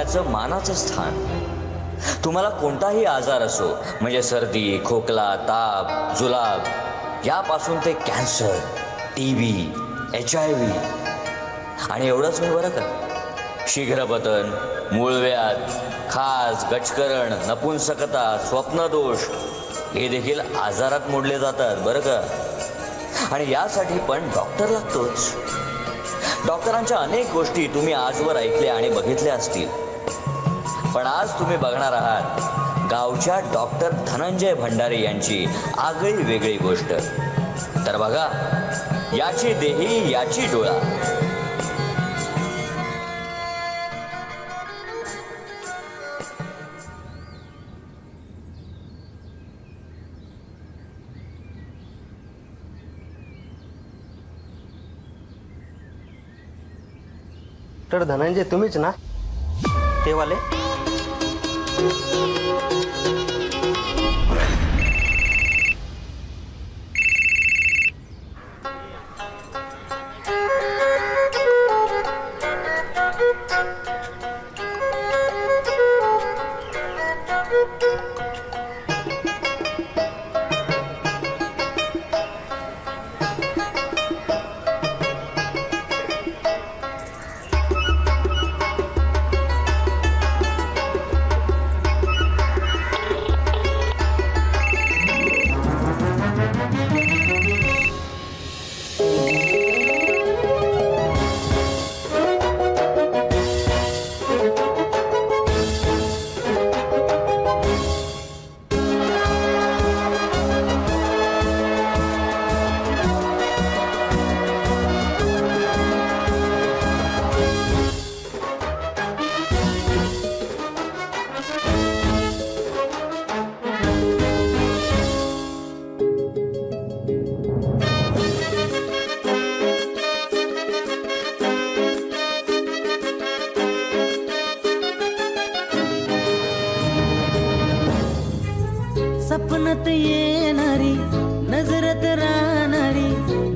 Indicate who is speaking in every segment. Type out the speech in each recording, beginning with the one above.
Speaker 1: त्याचं मानाचं स्थान. तुम्हाला कोणताही आजार असो, म्हणजे सर्दी, खोकला, ताप, जुलाब, यापासून ते कॅन्सर, TB, HIV आणि एवढंच नाही बरं का, शीघ्रपतन, मूळव्याध, खाज, गचकरण, नपुंसकता, स्वप्नदोष हे देखील आजारात मोडले जातात बरं का. आणि यासाठी पण डॉक्टर लागतोच. डॉक्टरांच्या अनेक गोष्टी तुम्ही आजवर ऐकल्या आणि बघितल्या असतील, पण आज तुम्ही बघणार आहात गावच्या डॉक्टर धनंजय भंडारे यांची आगळी वेगळी गोष्ट. तर बघा, याची देही याची डोळा.
Speaker 2: तर धनंजय तुम्हीच ना ते वाले?
Speaker 3: सपनात येणारी, नजरत राहणारी,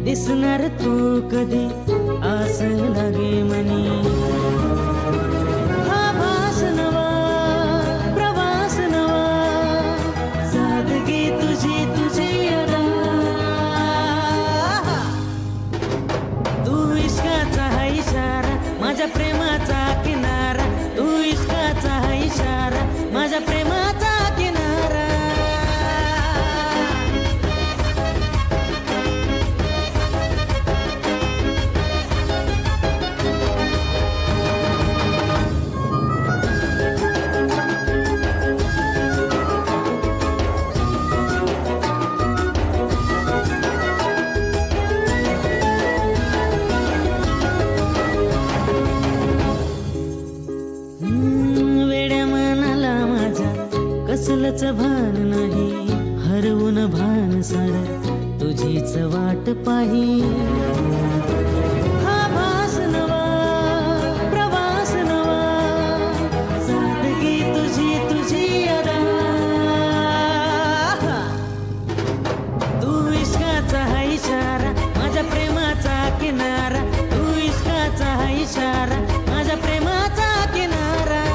Speaker 3: दिसणार तू कधी आस लागे मनी. हा भास नवा, प्रवास नवा, सादगी तुझी तुझी अदा. तू इश्काचा हा इशारा, माझ्या प्रेमाचा किनारा. तू इश्काचा हा इशारा, माझ्या प्रेमाचा किनारा. कसलच भान नाही, हरवून भान सार तुझीच वाट पाही. हा भास नवा, प्रवास नवा, सादगी तुझी तुझी अदा. तू इश्काचा हा इशारा, माझ्या प्रेमाचा किनारा. तू इश्काचा हा इशारा, माझ्या प्रेमाचा किनारा.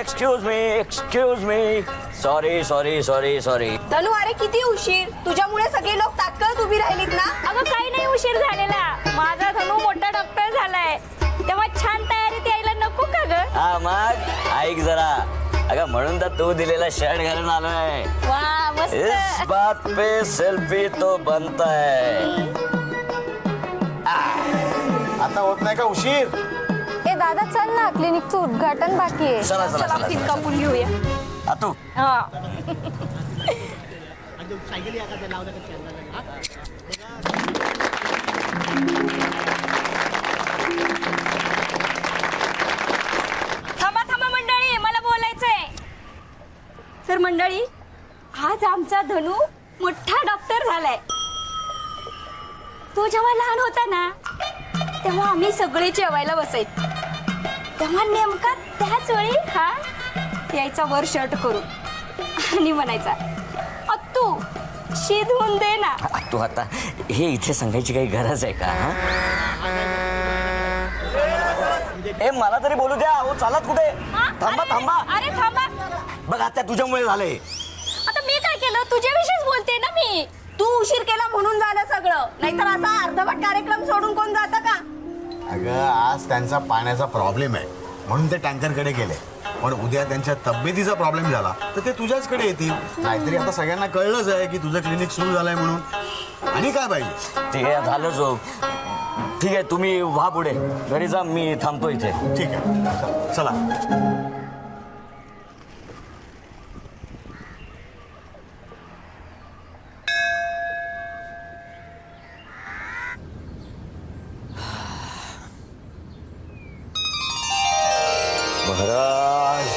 Speaker 1: Excuse me. Sorry.
Speaker 4: धनु, अरे किती उशीर. तुझ्यामुळे सगळे लोक तात्काळ उभी राहिलीत ना.
Speaker 5: अगं काही नाही उशीर झालेला. माझा धनु मोठा डॉक्टर झालाय, तेव्हा छान तयारीत यायला नको का ग?
Speaker 1: हा मग ऐक जरा, अगं म्हणून तर तू दिलेला शर्ट घालून आलोय.
Speaker 5: वा मस्त.
Speaker 1: इस बात पे सेल्फी तो बनता है.
Speaker 2: आता होत नाही का उशीर?
Speaker 4: ए दादा, चल ना, क्लिनिकचं उद्घाटन बाकी आहे.
Speaker 1: चला
Speaker 5: केक कापून घेऊया.
Speaker 1: तू
Speaker 5: हा. थांबा मंडळी, मला बोलायचंय. तर मंडळी, आज आमचा धनू मोठा डॉक्टर झालाय. तो जेव्हा लहान होता ना, तेव्हा आम्ही सगळे जेवायला बसायचो. तेव्हा नेमका त्याच वेळी हा यायचा वर शर्ट करून आणि म्हणायचा, अत्तू शी धुवून दे ना.
Speaker 1: तू आता हे इथे सांगायची काही गरज आहे का? हा? ए मला तरी बोलू द्या. हो चालत कुठे?
Speaker 5: हा?
Speaker 1: थांबा थांबा.
Speaker 5: अरे थांबा.
Speaker 1: बघ आता तुझ्यामुळे झालंय.
Speaker 5: आता मी काय केलं? तुझ्याविषयीच बोलते ना मी.
Speaker 4: तू उशीर केला म्हणून झालं सगळं, नाहीतर असा अर्धवट कार्यक्रम सोडून कोण जातं का?
Speaker 6: अगं आज त्यांचा पाण्याचा प्रॉब्लेम आहे म्हणून ते टँकरकडे गेले. पण उद्या त्यांच्या तब्येतीचा प्रॉब्लेम झाला तर ते तुझ्याचकडे येतील. नाहीतरी आता सगळ्यांना कळलंच आहे की तुझं क्लिनिक सुरू झालंय म्हणून. आणि काय पाहिजे?
Speaker 1: ठीक आहे झालं जो. ठीक आहे तुम्ही व्हा पुढे. घरी जा, मी थांबतो इथे.
Speaker 6: ठीक आहे चला.
Speaker 1: महाराज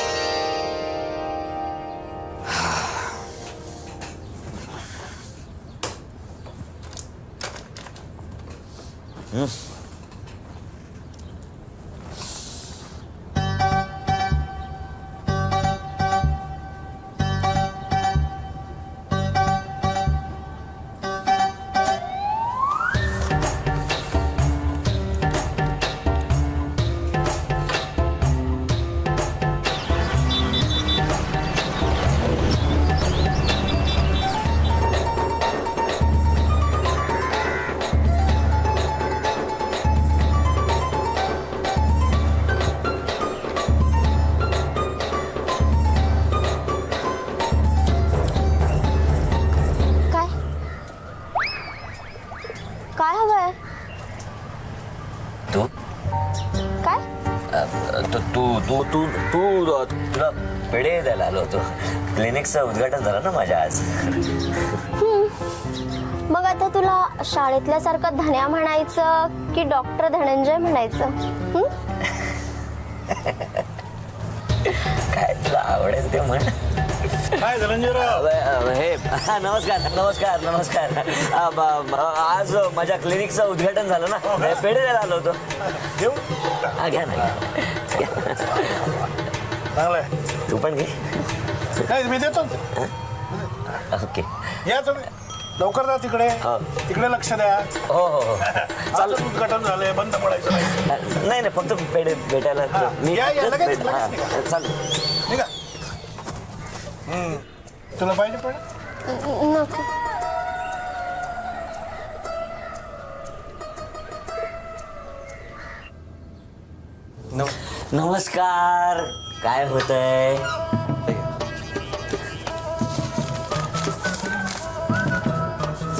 Speaker 5: काय हवंय?
Speaker 1: तू
Speaker 5: काय?
Speaker 1: तू तू तू तू तू तुला पेढे द्यायला आलो होतो. क्लिनिकचं उद्घाटन झालं ना माझ्या आज.
Speaker 7: मग आता तुला शाळेतल्यासारखं धन्या म्हणायचं की डॉक्टर धनंजय म्हणायचं?
Speaker 1: काय तुला आवडेल ते म्हण.
Speaker 6: काय धनंजयराव?
Speaker 1: हे नमस्कार नमस्कार नमस्कार. आज माझ्या क्लिनिकचं उद्घाटन झालं ना, पेढे द्यायला आलो होतो.
Speaker 6: देऊ?
Speaker 1: हा घ्या ना.
Speaker 6: चांगलंय.
Speaker 1: तू पण घे.
Speaker 6: नाही मी देतो.
Speaker 1: ओके.
Speaker 6: या तुम्ही लवकर जा तिकडे.
Speaker 1: हो.
Speaker 6: तिकडे लक्ष द्या.
Speaker 1: हो हो हो.
Speaker 6: चालू उद्घाटन झालंय, बंद पडायचं नाही.
Speaker 1: नाही नाही फक्त पेढे भेटायला
Speaker 6: हा. या, या, लगेच, लगेच
Speaker 1: हा,
Speaker 6: निघा.
Speaker 1: चालेल.
Speaker 6: ठीक आहे. तुला पाहिजे पण
Speaker 7: नको.
Speaker 1: नमस्कार. काय होतंय?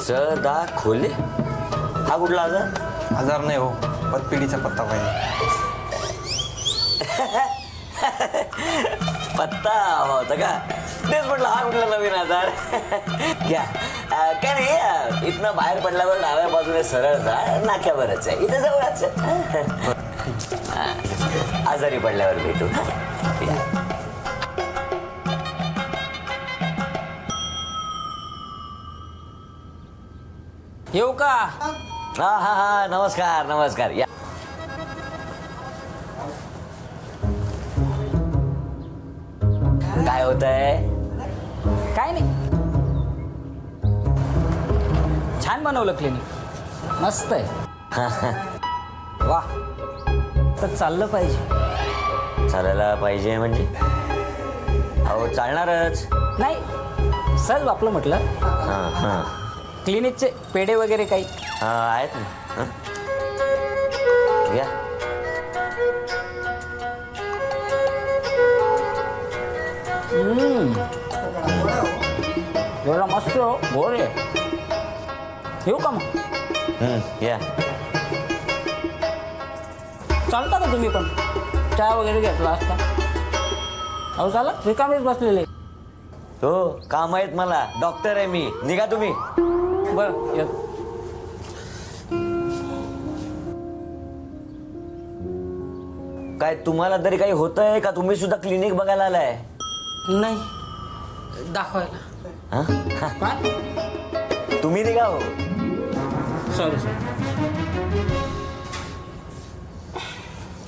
Speaker 1: सदा खोले. हा कुठला आजार?
Speaker 2: आजार नाही हो, पतपिढीचा पत्ता पाहिजे.
Speaker 1: पत्ता हवा होता का? तेच म्हटलं हा कुठला नवीन आजार. घ्या. काय नाही, इथनं बाहेर पडल्यावर डाव्या बाजूने सरळ जा, नाक्यावरच आहे, इथे जवळच आहे. आजारी पडल्यावर भेटू. या.
Speaker 3: येऊ का?
Speaker 1: हा हा हा नमस्कार नमस्कार. या. काय होतंय?
Speaker 3: काय नाही, छान बनवलं क्लिनिक, मस्त आहे. वा, तर चाललं पाहिजे.
Speaker 1: चालायला पाहिजे म्हणजे? अहो चालणारच.
Speaker 3: नाही सहज आपलं म्हटलं.
Speaker 1: हा हा
Speaker 3: क्लिनिकचे पेढे वगैरे काही?
Speaker 1: हा आहेत ना. हं? घ्या.
Speaker 3: एवढा मस्त गोड आहे. येऊ का मग?
Speaker 1: या.
Speaker 3: चालता का तुम्ही पण? चहा वगैरे घेतला असता. अहो चाला, रिकामेच बसलेले.
Speaker 1: हो काम आहेत मला. डॉक्टर आहे मी. निघा तुम्ही.
Speaker 3: बरं येतो.
Speaker 1: काय तुम्हाला तरी काही होतंय का? तुम्ही सुद्धा क्लिनिक बघायला आलाय?
Speaker 3: नाही, दाखवायला.
Speaker 1: हा?
Speaker 3: काय?
Speaker 1: तुम्ही निघा हो.
Speaker 3: Sorry sir.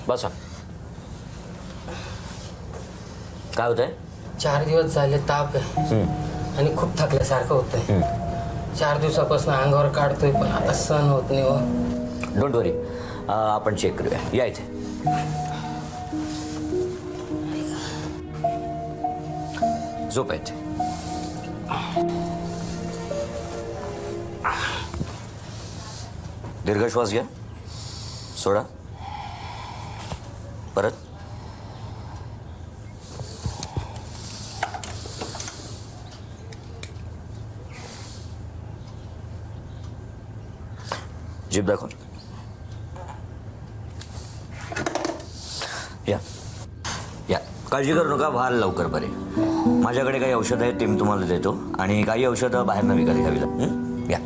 Speaker 1: बसा. काय होतंय?
Speaker 3: 4 दिवस झाले ताप आहे आणि खूप थकल्यासारखं होतंय. 4 दिवसापासून अंगावर काढतोय पण आता सहन होत नाही हो.
Speaker 1: डोंट वरी, आपण चेक करूया. या इथे. झोप आहे इथे. दीर्घ श्वास घ्या. सोडा. परत. जीभ दाखव. या या, काळजी करू नका, व्हाल लवकर बरे. माझ्याकडे काही औषधं आहेत ते मी तुम्हाला देतो आणि काही औषधं बाहेरनं विकत घ्यावी लागतील. या.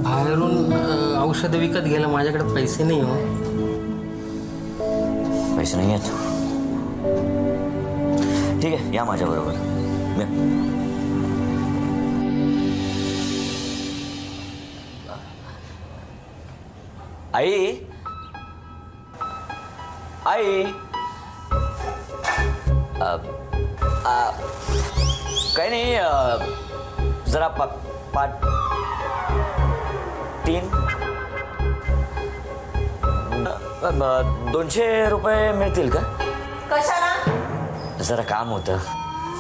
Speaker 3: बाहेरून औषधं विकत घ्यायला माझ्याकडे पैसे नाही हो.
Speaker 1: पैसे नाही आहेत? ठीक आहे, या माझ्याबरोबर. या. आई, आई, काही नाही, जरा पाठ 3 200 रुपये मिळतील का?
Speaker 4: कशाला?
Speaker 1: जरा काम होतं.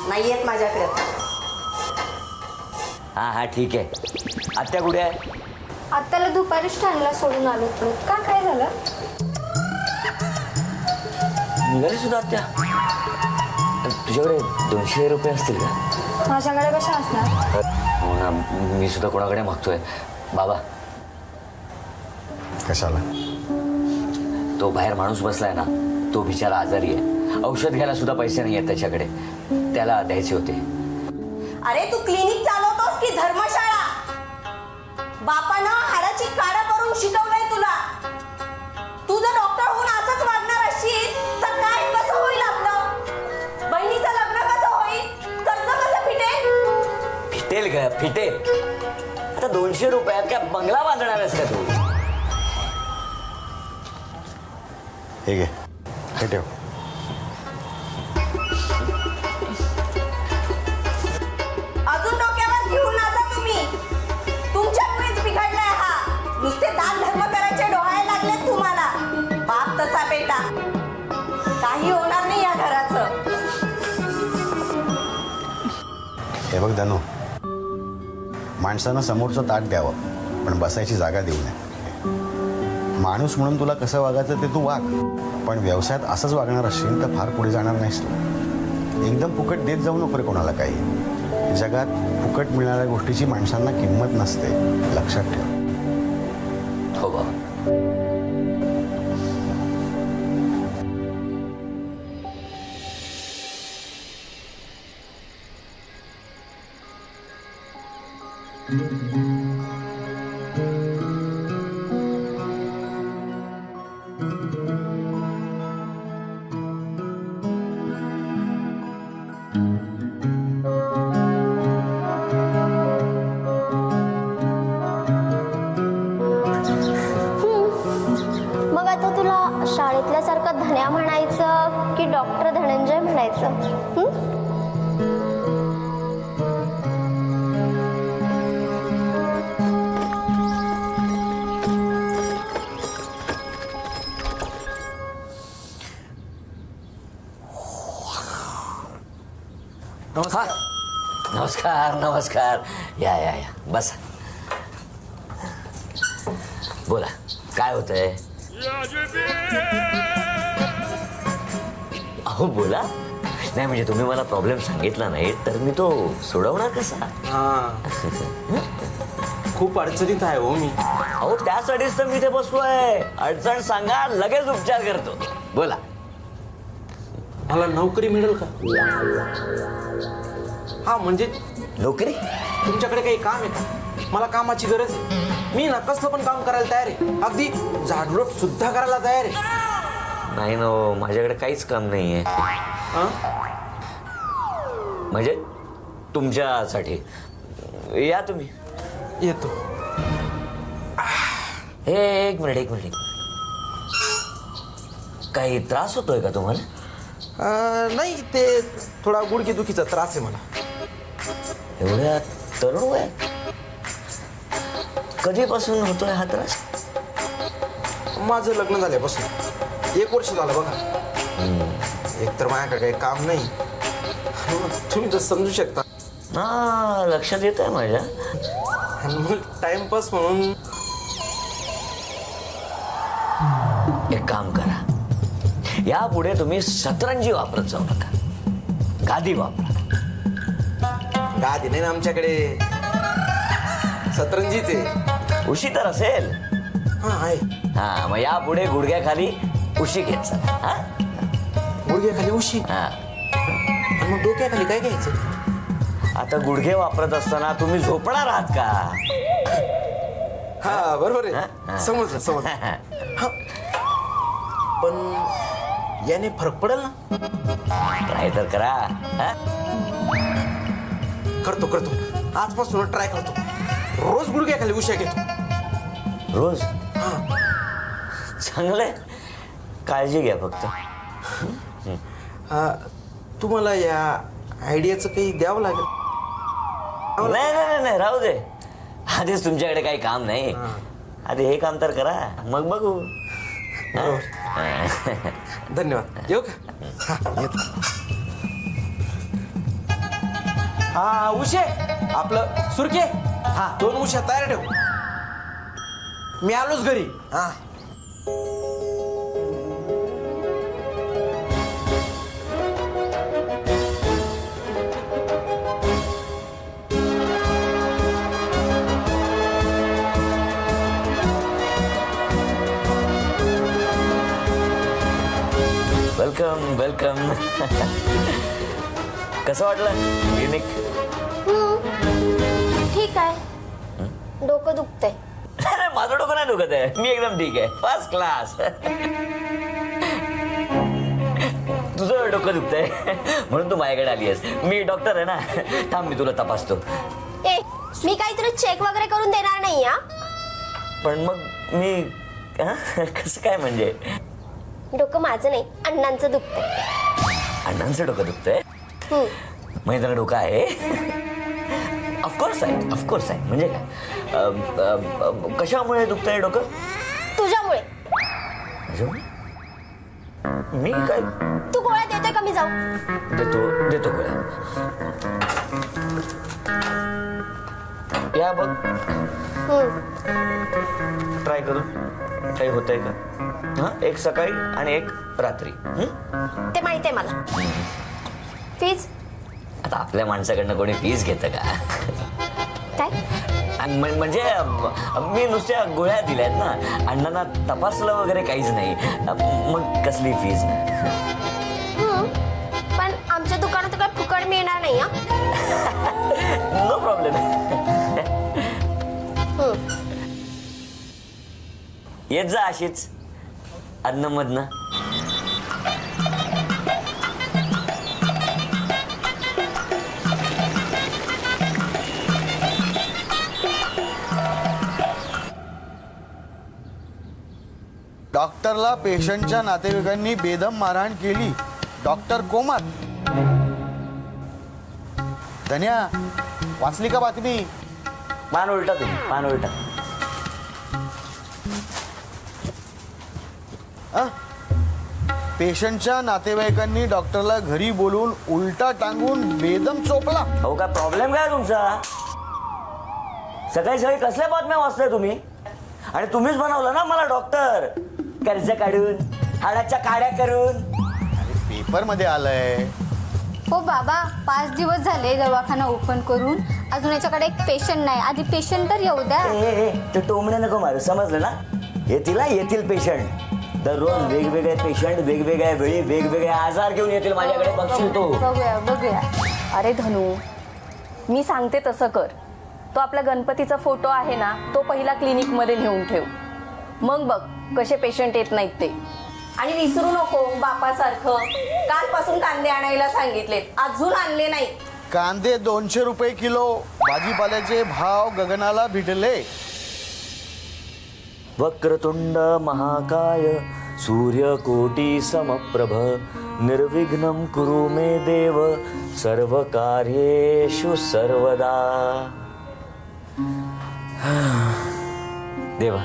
Speaker 4: नाही येत माझ्याकडे.
Speaker 1: हा ठीक आहे. आत्या कुठे आहे?
Speaker 5: आत्याला दुपारी स्टँडला सोडून आलो तर का काय झालं?
Speaker 1: निघाली सुद्धा आत्या? तुझ्याकडे 200 रुपये असतील का?
Speaker 5: माझ्याकडे कशा असणार?
Speaker 1: हो ना, मी सुद्धा कोणाकडे मागतोय. बाबा,
Speaker 6: कशाला?
Speaker 1: तो बाहेर माणूस बसलाय ना, तो बिचारा आजारी आहे. औषध घ्यायला सुद्धा पैसे नाही आहेत त्याच्याकडे. त्याला द्यायचे होते.
Speaker 4: अरे तू क्लिनिक चालवतोस की धर्मशाळा? बापानं हाडाची काढा करून शिकवलंय तुला. तू जर डॉक्टर होऊन असंच वागणार असशील तर काय कसं होईल आपलं? बहिणीचं लग्न कसं होईल? कर्ज कसं फिटेल?
Speaker 1: फिटेल का? फिटेल. आता 200 रुपयात काय बंगला बांधणार आहेस का तू?
Speaker 6: हे घे, हे ठेव.
Speaker 4: अजून डोक्यावर घेऊन नाचा तुम्ही. तुमच्यामुळेच बिघडलाय हा. नुसते दान धर्म करायचे डोहाळे लागलेत तुम्हाला. बाप तसा बेटा. काही होणार नाही या घराचं.
Speaker 6: हे बघ धनु, माणसानं समोरचं ताट द्यावं पण बसायची जागा देऊ नये. माणूस म्हणून तुला कसं वागायचं ते तू वाग, पण व्यवसायात असंच वागणार असशील तर फार पुढे जाणार नाहीस तू. एकदम फुकट देत जाऊ नको रे कोणाला काही. जगात फुकट मिळणाऱ्या गोष्टीची माणसांना किंमत नसते, लक्षात ठेव.
Speaker 1: हो बाबा.
Speaker 7: मग आता तुला शाळेतल्यासारखं धन्या म्हणायचं की डॉक्टर धनंजय म्हणायचं?
Speaker 1: नमस्कार. नमस्कार नमस्कार. या या या, बसा. बोला, काय होतंय? अहो बोला. नाही म्हणजे तुम्ही मला प्रॉब्लेम सांगितला नाही तर मी तो सोडवणार कसा?
Speaker 2: खूप अडचणीत आहे हो मी.
Speaker 1: अहो त्यासाठीच तर मी इथे बसलोय. अडचण सांगा, लगेच उपचार करतो. बोला.
Speaker 2: मला नोकरी मिळेल का? हा म्हणजे
Speaker 1: नोकरी?
Speaker 2: तुमच्याकडे काही काम आहे का? मला कामाची गरज आहे. मी ना कसलं पण काम करायला तयार आहे. अगदी झाडलोट सुद्धा करायला तयार आहे.
Speaker 1: नाही ना, माझ्याकडे काहीच काम नाहीये. म्हणजे तुमच्यासाठी या तुम्ही.
Speaker 2: येतो.
Speaker 1: हे एक मिनिट. काही त्रास होतोय का तुम्हाला?
Speaker 2: नाही, ते थोडा गुडघेदुखीचा त्रास आहे मला.
Speaker 1: एवढ्या तरुण वयात कधीपासून होतोय हा त्रास?
Speaker 2: माझं लग्न झाल्यापासून 1 वर्ष झालं बघा. एक तर माझ्याकडे काही काम नाही. तुम्ही तर समजू शकता.
Speaker 1: हा, लक्षात येत आहे माझ्या.
Speaker 2: आणि मग टाइमपास म्हणून
Speaker 1: एक काम करा, यापुढे तुम्ही सतरंजी वापरत जाऊ नका, गादी वापरा.
Speaker 2: गादी नाही ना आमच्याकडे, सतरंजीच आहे.
Speaker 1: उशी तर असेल.
Speaker 2: हा आहे.
Speaker 1: हा, मग यापुढे गुडघ्याखाली उशी घेत जा. हा?
Speaker 2: गुडघ्याखाली उशी.
Speaker 1: हा.
Speaker 2: आणि मग डोक्याखाली काय घ्यायचं?
Speaker 1: आता गुडघे वापरत असताना तुम्ही झोपणार आहात का?
Speaker 2: हा बरोबर
Speaker 1: हा?
Speaker 2: आहे. समजलं. हा. पण याने फरक पडेल ना?
Speaker 1: ट्राय तर करा. हा?
Speaker 2: करतो आजपासून ट्राय करतो. रोज गुडघ्याखाली उशा घेतो.
Speaker 1: रोज? चांगलंय, काळजी घ्या फक्त.
Speaker 2: तुम्हाला या आयडियाचं काही द्यावं लागेल?
Speaker 1: नाही, राहू दे. आधीच तुमच्याकडे काही काम नाही. आधी हे काम तर करा, मग बघू.
Speaker 2: धन्यवाद. येऊ का? येतो. हा, उशे आपलं सुरके. हा, 2 उशा तयार ठेव. मी आलोच घरी. हा.
Speaker 1: वेलकम. कसं वाटलं क्लिनिक?
Speaker 7: ठीक आहे. डोकं दुखतंय.
Speaker 1: अरे माझं डोकं नाही दुखत आहे, मी एकदम ठीक आहे, फर्स्ट क्लास. तुझं डोकं दुखतंय म्हणून तू माझ्याकडे आली आहेस. मी डॉक्टर आहे ना. थांब, मी तुला तपासतो.
Speaker 7: ए, मी काहीतरी चेक वगैरे करून देणार नाही. हा,
Speaker 1: पण मग मी कसं काय म्हणजे?
Speaker 7: डोकं माझं नाही, अण्णांचं दुखतंय.
Speaker 1: अण्णांचं डोकं दुखतंय? म्हणजे त्याला डोकं आहे? ऑफकोर्स आहे. म्हणजे काय? कशामुळे दुखतंय डोकं?
Speaker 7: तुझ्यामुळे.
Speaker 1: मी काय?
Speaker 7: तू गोळ्या देतोय का? मी जाऊ?
Speaker 1: देतो गोळ्या. या बघ, ट्राय करून काही होतंय का? हा, एक सकाळी आणि एक रात्री.
Speaker 7: ते माहिती आहे मला. फीज?
Speaker 1: आता आपल्या माणसाकडनं कोणी फीज घेतं का?
Speaker 7: काय?
Speaker 1: म्हणजे मी नुसत्या गोळ्या दिल्यात ना, अण्णांना तपासलं वगैरे काहीच नाही, मग कसली फीज?
Speaker 7: पण आमच्या दुकानात काय फुकट मिळणार नाही.
Speaker 1: No problem. येत जा अशीच अधनं-मधनं.
Speaker 6: डॉक्टरला पेशंटच्या नातेवाईकांनी बेदम मारहाण केली. डॉक्टर कोमात. धन्या, वाचली का बातमी?
Speaker 1: पान उलटा तुम्ही, पान उलटा.
Speaker 6: पेशंटच्या नातेवाईकांनी डॉक्टरला घरी बोलवून उलटा टांगून बेदम चोपला.
Speaker 1: अहो, काय प्रॉब्लेम काय तुमचा? सकाळी कसल्या बातम्या वाचताय तुम्ही? आणि तुम्हीच बनवलं ना मला डॉक्टर, कर्ज काढून, हाडाच्या काड्या करून.
Speaker 6: पेपर मध्ये आलंय.
Speaker 5: हो बाबा, 5 दिवस झाले दवाखाना ओपन करून, अजून याच्याकडे एक पेशंट नाही. आधी पेशंट तर येऊ द्या.
Speaker 1: ते टोमणे नको मारू, समजलं ना? येतील पेशंट. दररोज वेगवेगळे पेशंट वेगवेगळ्या वेळी वेगवेगळे आजार घेऊन येतील माझ्याकडे. बघशील तू.
Speaker 5: बघूया.
Speaker 8: अरे धनू, मी सांगते तसं कर. तो आपला गणपतीचा फोटो आहे ना, तो पहिला क्लिनिक मध्ये नेऊन ठेव. मग बघ कसे पेशंट येत नाहीत ते.
Speaker 4: आणि विसरू नको बापासारखं, कालपासून कांदे आणायला सांगितलेत, अजून आणले नाही.
Speaker 6: कांदे 200 रुपये किलो, भाजीपाल्याचे भाव गगनाला भिडले.
Speaker 1: वक्रतुंड महाकाय सूर्यकोटी समप्रभ निर्विघ्नं कुरु मे देव सर्व कार्येषु सर्वदा. देवा,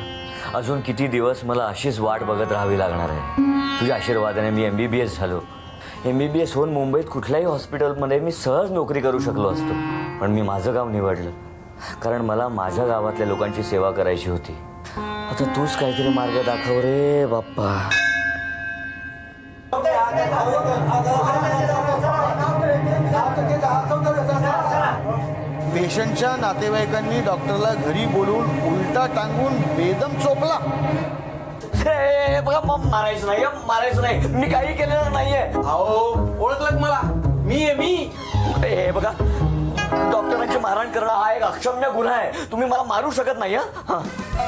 Speaker 1: अजून किती दिवस मला अशीच वाट बघत राहावी लागणार आहे. तुझ्या आशीर्वादाने मी MBBS झालो. MBBS होऊन मुंबईत कुठल्याही हॉस्पिटलमध्ये मी सहज नोकरी करू शकलो असतो. पण मी माझं गाव निवडलं कारण मला माझ्या गावातल्या लोकांची सेवा करायची होती. आता तूच काहीतरी मार्ग दाखव रे बाप्पा.
Speaker 6: पेशंटच्या नातेवाईकांनी डॉक्टरला घरी बोलवून उलटा टांगून बेदम चोपला.
Speaker 1: बघा, मग मारायचं नाही. मी काही केलेलं नाहीये.
Speaker 2: अहो ओळखलं मला, मी आहे मी.
Speaker 1: हे बघा, डॉक्टरांची मारहाण करणं हा एक अक्षम्य गुन्हा आहे. तुम्ही मला मारू शकत नाही.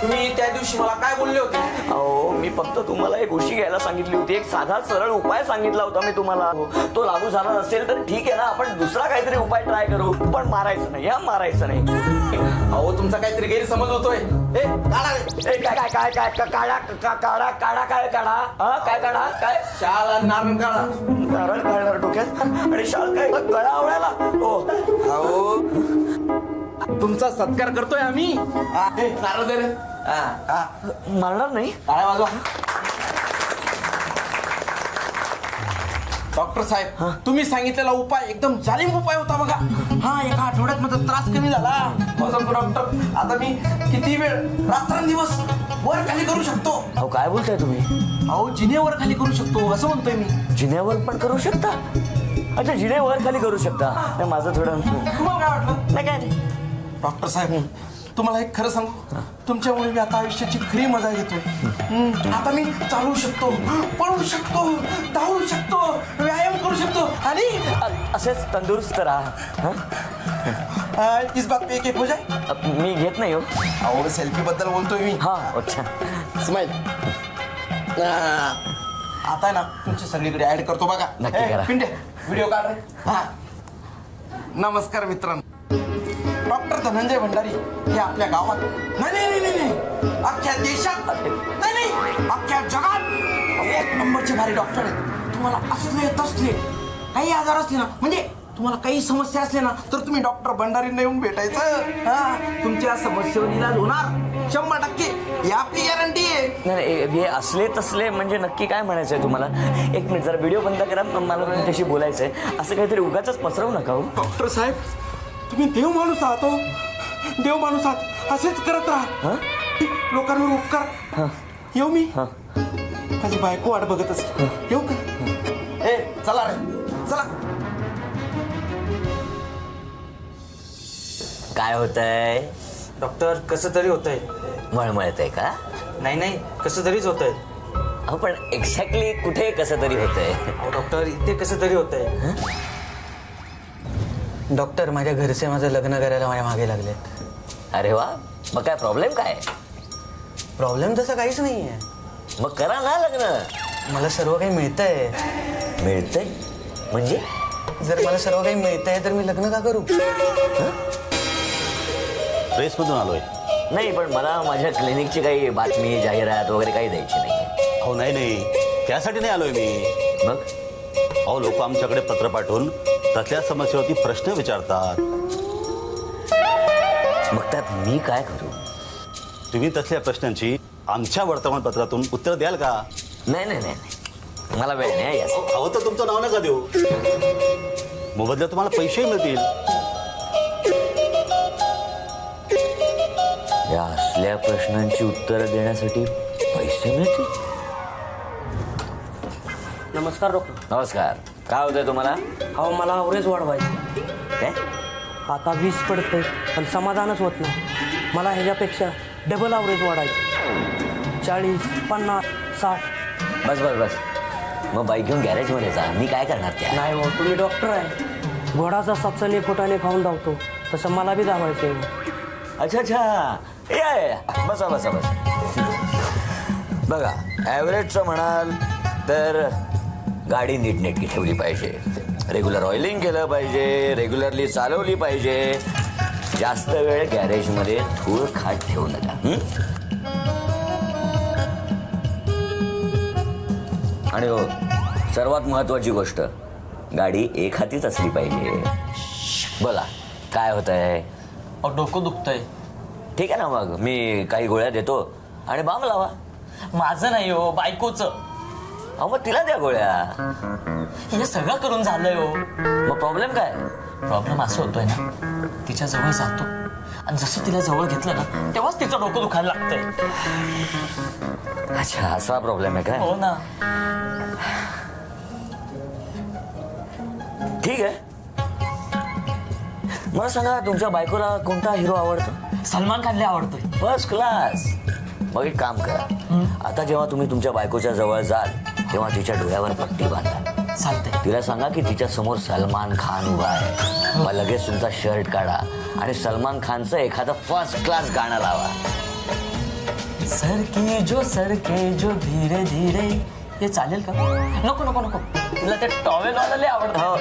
Speaker 2: तुम्ही त्या दिवशी मला काय बोलले होते?
Speaker 1: अहो, मी फक्त तुम्हाला एक गोष्टी घ्यायला सांगितली होती. एक साधा सरळ उपाय सांगितला होता मी तुम्हाला. तो लागू झाला नसेल तर ठीक आहे ना, आपण दुसरा काहीतरी उपाय ट्राय करू. पण मारायचं नाही. मारायचं नाही.
Speaker 2: अहो तुमचा काहीतरी गैरसमज होतोय.
Speaker 1: काय काढा काय
Speaker 2: शाळा नारण काढा.
Speaker 1: नारळ काढणार डोक्यात आणि शाल काय गळा आवळायला. हो
Speaker 2: अहो तुमचा सत्कार करतोय आम्ही. नारळ दे रे.
Speaker 1: मारणार नाही.
Speaker 2: टाळ्या वाजवा. डॉक्टर साहेब, तुम्ही सांगितलेला उपाय एकदम जालिम उपाय होता बघा. हा, एका आठवड्यात माझा त्रास कमी झाला. डॉक्टर, आता मी किती वेळ रात्रंदिवस वर खाली करू शकतो.
Speaker 1: अहो, काय बोलताय तुम्ही?
Speaker 2: अहो जिनेवर खाली करू शकतो असं म्हणतोय मी.
Speaker 1: जिन्यावर पण करू शकता? अच्छा, जिन्यावर खाली करू शकता. नाही, माझं थोडं
Speaker 2: तुम्हाला काय वाटलं?
Speaker 1: नाही, काय नाही.
Speaker 2: डॉक्टर साहेब, तुम्हाला एक खरं सांगू, तुमच्यामुळे मी आता आयुष्याची खरी मजा घेतोय. आता मी चालू शकतो, पळू शकतो, धावू शकतो, व्यायाम करू शकतो आणि
Speaker 1: असेच तंदुरुस्त राहा.
Speaker 2: इस बात पे एक हो जाए.
Speaker 1: मी घेत नाही हो.
Speaker 2: अहो सेल्फी बद्दल बोलतोय मी.
Speaker 1: हा, अच्छा.
Speaker 2: स्माइल. आता ना तुमची सगळीकडे ऍड करतो बघा.
Speaker 1: नक्की करा.
Speaker 2: पिंडे व्हिडिओ काढ रे. हा. नमस्कार मित्रांनो, डॉक्टर धनंजय भंडारी हे आपल्या गावात नाही अख्ख्या देशात नाही अख्ख्या जगात एक नंबरचे भारी डॉक्टर आहेत. तुम्हाला असले तसले काही आजार असले ना, म्हणजे तुम्हाला काही समस्या असल्या ना, तर तुम्ही डॉक्टर भंडारींना येऊन भेटायचं. हा, तुमच्या समस्येवर इलाज होणार 100%. ही आपली गॅरंटी आहे.
Speaker 1: नाही, हे असले तसले म्हणजे नक्की काय म्हणायचंय तुम्हाला? एक मिनिट, जरा व्हिडिओ बंद करा. मला तुमच्याशी बोलायचंय. असं काहीतरी उगाच पसरवू नका हो.
Speaker 2: डॉक्टर साहेब, तुम्ही देव माणूस आहात. देव माणूस आहात. असेच करत राहा. लोकांवर उपकार. येऊ मी. माझी बायको वाट बघत असते. येऊ का? चला रे, चला.
Speaker 1: काय होतंय?
Speaker 9: डॉक्टर, कसं तरी होतंय.
Speaker 1: मळमळत आहे का?
Speaker 9: नाही, कसं तरीच होतंय.
Speaker 1: अहो, पण एक्झॅक्टली कुठे कसं तरी होतंय?
Speaker 9: अहो डॉक्टर, इथे कसं तरी होतंय. डॉक्टर, माझ्या घरचे माझं लग्न करायला माझ्या मागे लागलेत.
Speaker 1: अरे वा, मग काय प्रॉब्लेम काय?
Speaker 9: प्रॉब्लेम तसं काहीच नाही आहे.
Speaker 1: मग करा ना लग्न.
Speaker 9: मला सर्व काही मिळतंय.
Speaker 1: मिळतंय म्हणजे?
Speaker 9: जर मला सर्व काही मिळतंय तर मी लग्न का करू?
Speaker 6: प्रेसमधून आलोय.
Speaker 1: नाही, पण मला माझ्या क्लिनिकची काही बातमी जाहिरात वगैरे काही द्यायची नाही.
Speaker 10: हो नाही, त्यासाठी नाही आलोय मी.
Speaker 1: मग?
Speaker 10: अहो, लोक आमच्याकडे पत्र पाठवून त्यातल्या समस्येवरती प्रश्न विचारतात.
Speaker 1: मग त्यात मी काय करू?
Speaker 10: तुम्ही तसल्या प्रश्नांची आमच्या वर्तमानपत्रातून उत्तर द्याल का?
Speaker 1: नाही, मला वेळ नाही याचं.
Speaker 10: अहो, तर तुमचं नाव नका देऊ. मोबदल्यात तुम्हाला पैसेही मिळतील.
Speaker 1: या असल्या प्रश्नांची उत्तरं देण्यासाठी पैसे मिळतील?
Speaker 3: नमस्कार डॉक्टर.
Speaker 1: नमस्कार. काय होतंय तुम्हाला?
Speaker 3: अहो, मला अवरेज वाढवायचं.
Speaker 1: काय?
Speaker 3: आता 20 पडतंय पण समाधानच होत नाही. मला ह्याच्यापेक्षा डबल अवरेज वाढायचं. 40, 50, 60.
Speaker 1: बस. मग बाईक घेऊन गॅरेजमध्ये जा. मी काय करणार त्या?
Speaker 3: नाही हो, तुम्ही डॉक्टर आहे. घोडा जसा चणे फुटाने खाऊन धावतो तसं मला बी धावायचं आहे.
Speaker 1: अच्छा. या बसा. बघा, ॲव्हरेजचं म्हणाल तर गाडी नीटनेटकी ठेवली पाहिजे. रेग्युलर ऑइलिंग केलं पाहिजे, रेग्युलरली चालवली पाहिजे. जास्त वेळ गॅरेजमध्ये धूळ खात ठेवू नका. आणि हो, सर्वात महत्वाची गोष्ट, गाडी एक हातीच असली पाहिजे. बोला काय होत आहे?
Speaker 11: डोकं दुखतंय.
Speaker 1: ठीक आहे ना, मग मी काही गोळ्या देतो आणि बाम लावा.
Speaker 11: माझं नाही हो, बायकोचं.
Speaker 1: अहो मग तिला द्या गोळ्या.
Speaker 11: हे सगळं करून झालंय हो.
Speaker 1: मग प्रॉब्लेम काय?
Speaker 11: प्रॉब्लेम असं होतोय ना, तिच्या जवळ जातो आणि जसं तिला जवळ घेतलं ना तेव्हाच तिचं डोकं दुखायला लागतंय.
Speaker 1: अच्छा, असा प्रॉब्लेम आहे काय?
Speaker 11: हो ना.
Speaker 1: ठीक आहे, मला सांगा तुमच्या बायकोला कोणता हिरो आवडतो?
Speaker 11: सलमान खानला आवडतोय.
Speaker 1: First class. मग एक काम करा, आता जेव्हा तुम्ही तुमच्या बायकोच्या जवळ जाल तेव्हा तिच्या डोळ्यावर पट्टी बांधा.
Speaker 11: चालतंय.
Speaker 1: तिला सांगा की तिच्या समोर सलमान खान उभा आहे. मग लगेच तुमचा शर्ट काढा आणि सलमान खानचं एखादं फर्स्ट क्लास गाणं लावा.
Speaker 11: सरके जो धीरे धीरे. हे चालेल का? नको नको नको, तुला ते टॉवेल वाला आवडत.
Speaker 1: हो,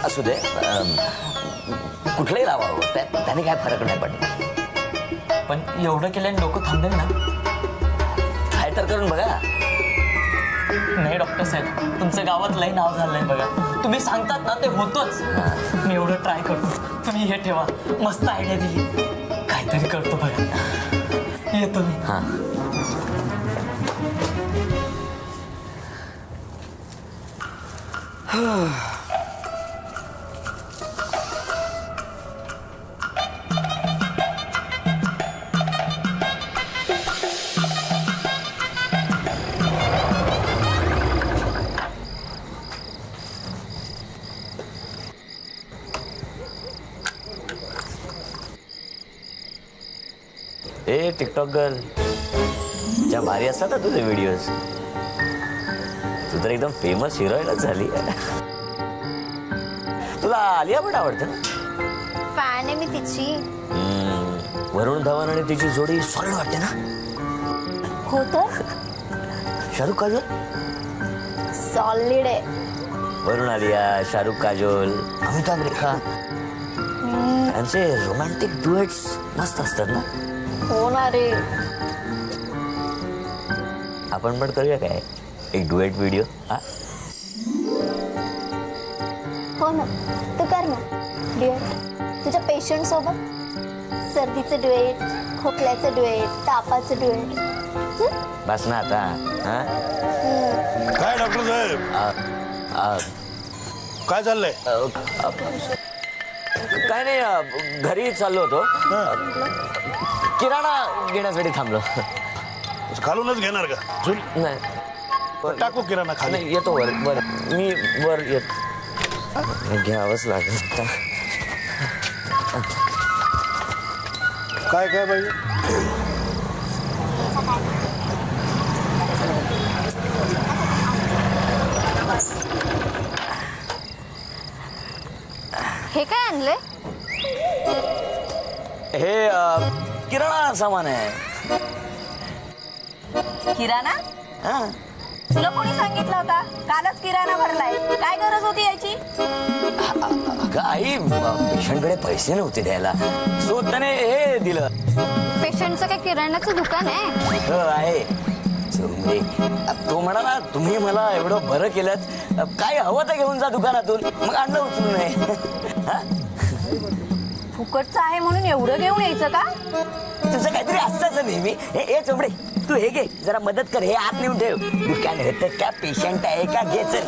Speaker 1: असू दे, कुठलंही लावा. त्याने काय फरक नाही पडत.
Speaker 11: पण एवढं केल्याने डोकं थांबेल ना?
Speaker 1: काय तर करून बघा.
Speaker 11: नाही डॉक्टर साहेब, तुमचं गावात लई नाव झालंय बघा. तुम्ही सांगतात ना ते होतच. मी एवढं ट्राय करतो. तुम्ही हे ठेवा, मस्त आयडिया दिली. काहीतरी करतो बघा. येतो मी.
Speaker 1: हा, ए टिकटॉक गर्ल, ज्या भारी असतात ना तुझे व्हिडिओज. तू तर एकदम फेमस हिरोईनच झाली. तुला आलिया पण आवडते ना?
Speaker 7: फॅन आहे मी तिची.
Speaker 1: वरुण धवन आणि तिची जोडी सॉलिड वाटते ना?
Speaker 7: हो तर
Speaker 1: शाहरुख काजोल
Speaker 7: सॉलिड आहे.
Speaker 1: वरुण आलिया, शाहरुख काजोल, अमिताभ रेखा, त्यांचे रोमॅन्टिक डुएट्स मस्त असतात ना?
Speaker 7: हो ना रे.
Speaker 1: आपण पण करूया काय एक डुएट व्हिडिओ?
Speaker 7: हो ना, तू कर ना ड्युएट तुझ्या पेशंट सोबत. सर्दीचं ड्युएट, खोकल्याचं ड्युएट, तापाचं ड्युएट.
Speaker 1: बस ना आता.
Speaker 6: काय डॉक्टर साहेब, काय चाललंय?
Speaker 1: काय नाही, घरी चाललो होतो. किराणा घेण्यासाठी थांबलो.
Speaker 6: खालूनच घेणार का?
Speaker 1: नाही,
Speaker 6: टाकू किराणा खाली.
Speaker 1: नाही, येतो वर. मी वर येत. घ्यावंच लागेल.
Speaker 6: काय काय पाहिजे?
Speaker 7: हे काय आणलंय?
Speaker 1: हे किराणा सामान आहे.
Speaker 8: किराणा?
Speaker 1: हा,
Speaker 8: तुला कोणी सांगितलं होता? कालच किराणा भरलाय. काय गरज होती याची?
Speaker 1: अगं आई, पेशंटकडे पैसे नव्हते द्यायला, सो त्याने हे दिलं.
Speaker 7: पेशंटचं काय किराण्याचं दुकान आहे?
Speaker 1: हो आहे. तो म्हणाला तुम्ही मला एवढं बरं केलं, काय हवं तर घेऊन जा दुकानातून. मग आणलं उचलून आहे.
Speaker 8: फुकटचं आहे म्हणून एवढं घेऊन यायचं का?
Speaker 1: तुझं काहीतरी असतंच नेहमी. हे चोमडे, तू हे घे, जरा मदत कर. हे आत नेऊन ठेव. दुकान होतं का, पेशंट आहे का, घे चल.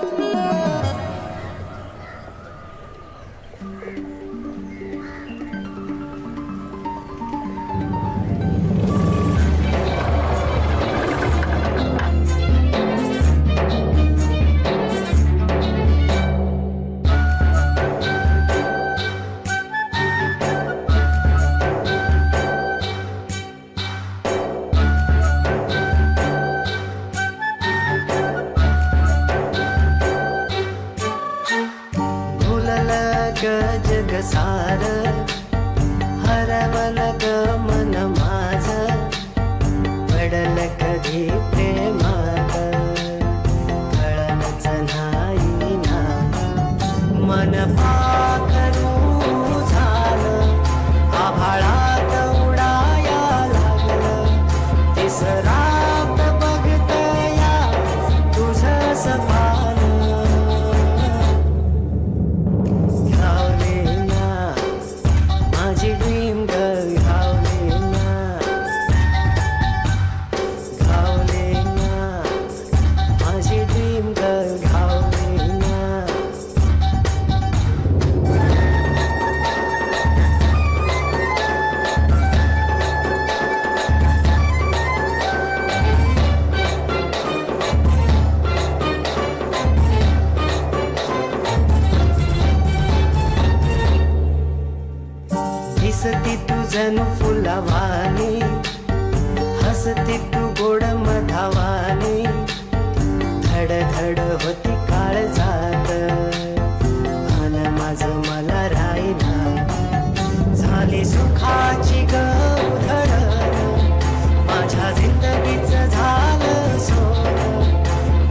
Speaker 12: जग सार हरवल ग मन माझ पडल कधी प्रेमात कळलच नाही ना मन जणू फुलावानी हसती तू गोड मधावानी धड धड होती काळजात भान माझं मला राहिना झाली सुखाची गवधड माझ्या जिंदगीचं झालं सोड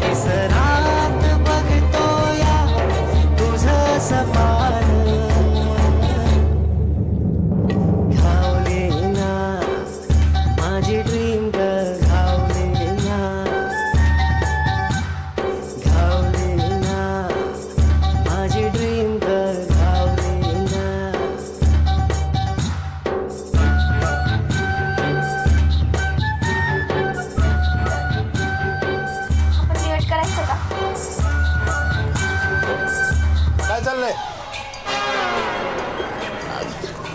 Speaker 12: तिसरात बघतो या तुझं सपान घावले ना माझी ड्रीम गर्ल घावले ना माझी ड्रीम गर्ल घावले ना
Speaker 5: आपण डिवाइड करायचं का?
Speaker 6: काय चाललंय?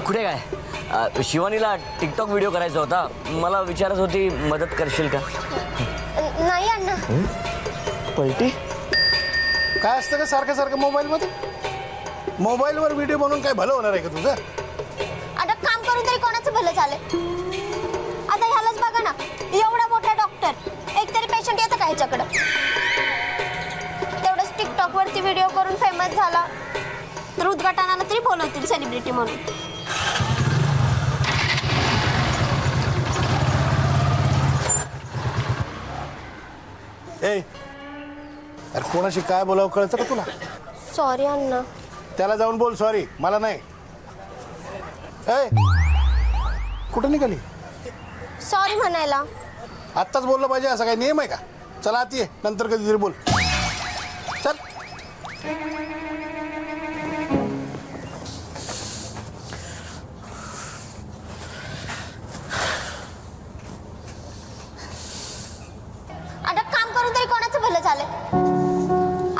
Speaker 1: कुठे काय शिवानीला टिकटॉक व्हिडिओ करायचा होता. मला विचारत होती मदत करशील का?
Speaker 7: नाही अण्णा.
Speaker 6: पलटी काय असतं का सारखं सारखं मोबाईलमध्ये? मोबाईलवर व्हिडिओ बनवून काय भलं होणार आहे का तुझं?
Speaker 7: आता काम करून तरी कोणाचं भलं झालंय? आता ह्यालाच बघा ना, एवढा मोठा डॉक्टर एक तरी पेशंट येतं का ह्याच्याकडं? तेवढंच टिकटॉक वरती व्हिडिओ करून फेमस झाला तर उद्घाटनाला तरी बोलवतील सेलिब्रिटी म्हणून.
Speaker 6: ए अरे कोणाशी काय बोलावं कळतं का तुला?
Speaker 7: सॉरी अण्णा.
Speaker 6: त्याला जाऊन बोल सॉरी, मला नाही. ए कुठं निघाली?
Speaker 7: सॉरी म्हणायला.
Speaker 6: आत्ताच बोललं पाहिजे असा काही नियम आहे का? चला आत ये, नंतर कधीतरी बोल. चल.
Speaker 7: आता काम करून तरी कोणाचं भलं झालंय?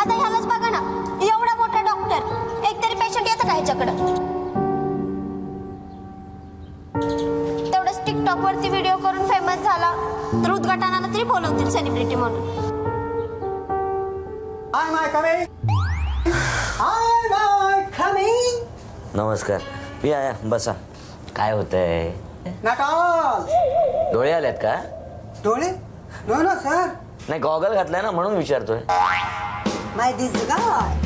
Speaker 7: आता ह्यालाच बघा ना, एवढा मोठा डॉक्टर एक तरी पेशंट येतं का ह्याच्याकडं? तेवढंच टिकटॉक वरती व्हिडिओ करून फेमस झाला तर उद्घाटनाला तरी बोलवतील सेलिब्रिटी म्हणून.
Speaker 1: नमस्कार. या या बसा. काय होतंय? डोळे आलेत का?
Speaker 3: डोळे नो ना सर.
Speaker 1: नाही गॉगल घातलाय ना म्हणून विचारतोय.
Speaker 3: माय दिस गाय.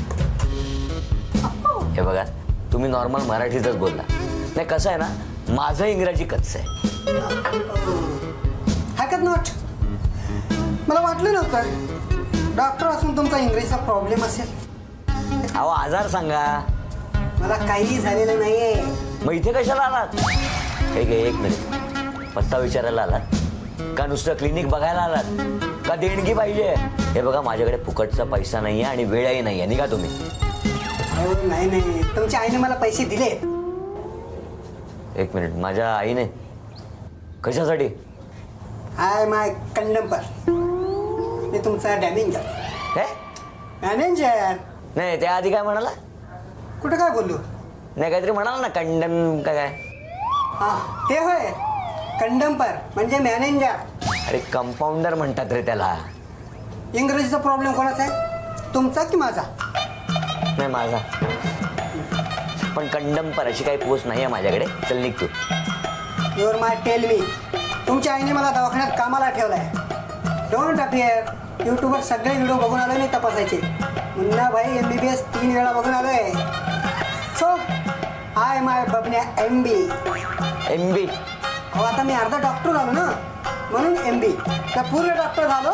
Speaker 1: हे बघा तुम्ही नॉर्मल मराठीतच बोलला. नाही कसं आहे ना, माझं इंग्रजी कच्चं आहे.
Speaker 3: हरकत नॉट. मला वाटलं नव्हतं डॉक्टर असून तुमचा इंग्रजीचा प्रॉब्लेम असेल.
Speaker 1: अहो आजार सांगा.
Speaker 3: मला काही झालेलं नाहीये.
Speaker 1: मग इथे कशाला आलात? एक मिनिट. पत्ता विचारायला आलात का नुसतं क्लिनिक बघायला आलात का देणगी पाहिजे? हे बघा माझ्याकडे फुकटचा पैसा नाहीये आणि वेळही नाहीये. निघा तुम्ही.
Speaker 3: नाही नाही, तुमच्या आईने मला पैसे दिले.
Speaker 1: एक मिनिट. माझ्या आईने? कशासाठी?
Speaker 3: I my कंडम्पर. मी तुमचा डॅमेंजर.
Speaker 1: हे
Speaker 3: मॅनेजर.
Speaker 1: नाही त्या आधी काय म्हणाला?
Speaker 3: कुठं काय बोललो?
Speaker 1: नाही काहीतरी म्हणाला ना कंडम का काय?
Speaker 3: हा ते होय. कंडम्पर म्हणजे मॅनेजर.
Speaker 1: अरे कंपाऊंडर म्हणतात रे त्याला.
Speaker 3: इंग्रजीचा प्रॉब्लेम कोणाचा आहे, तुमचा की माझा?
Speaker 1: नाही माझा. पण कंडम्पर अशी काही पोस्ट नाही आहे माझ्याकडे. चल निघ तू.
Speaker 3: Your my tell me. तुमच्या आईने मला दवाखान्यात कामाला ठेवलाय. Don't appear. यूट्यूबवर सगळे व्हिडिओ बघून आलोय मी तपासायचे. मुन्ना भाई MBBS 3 वेळा बघून आलोय. So I my Babanya MB. अहो आता मी अर्धा डॉक्टर झालो ना म्हणून MB. तर पूर्ण डॉक्टर झालो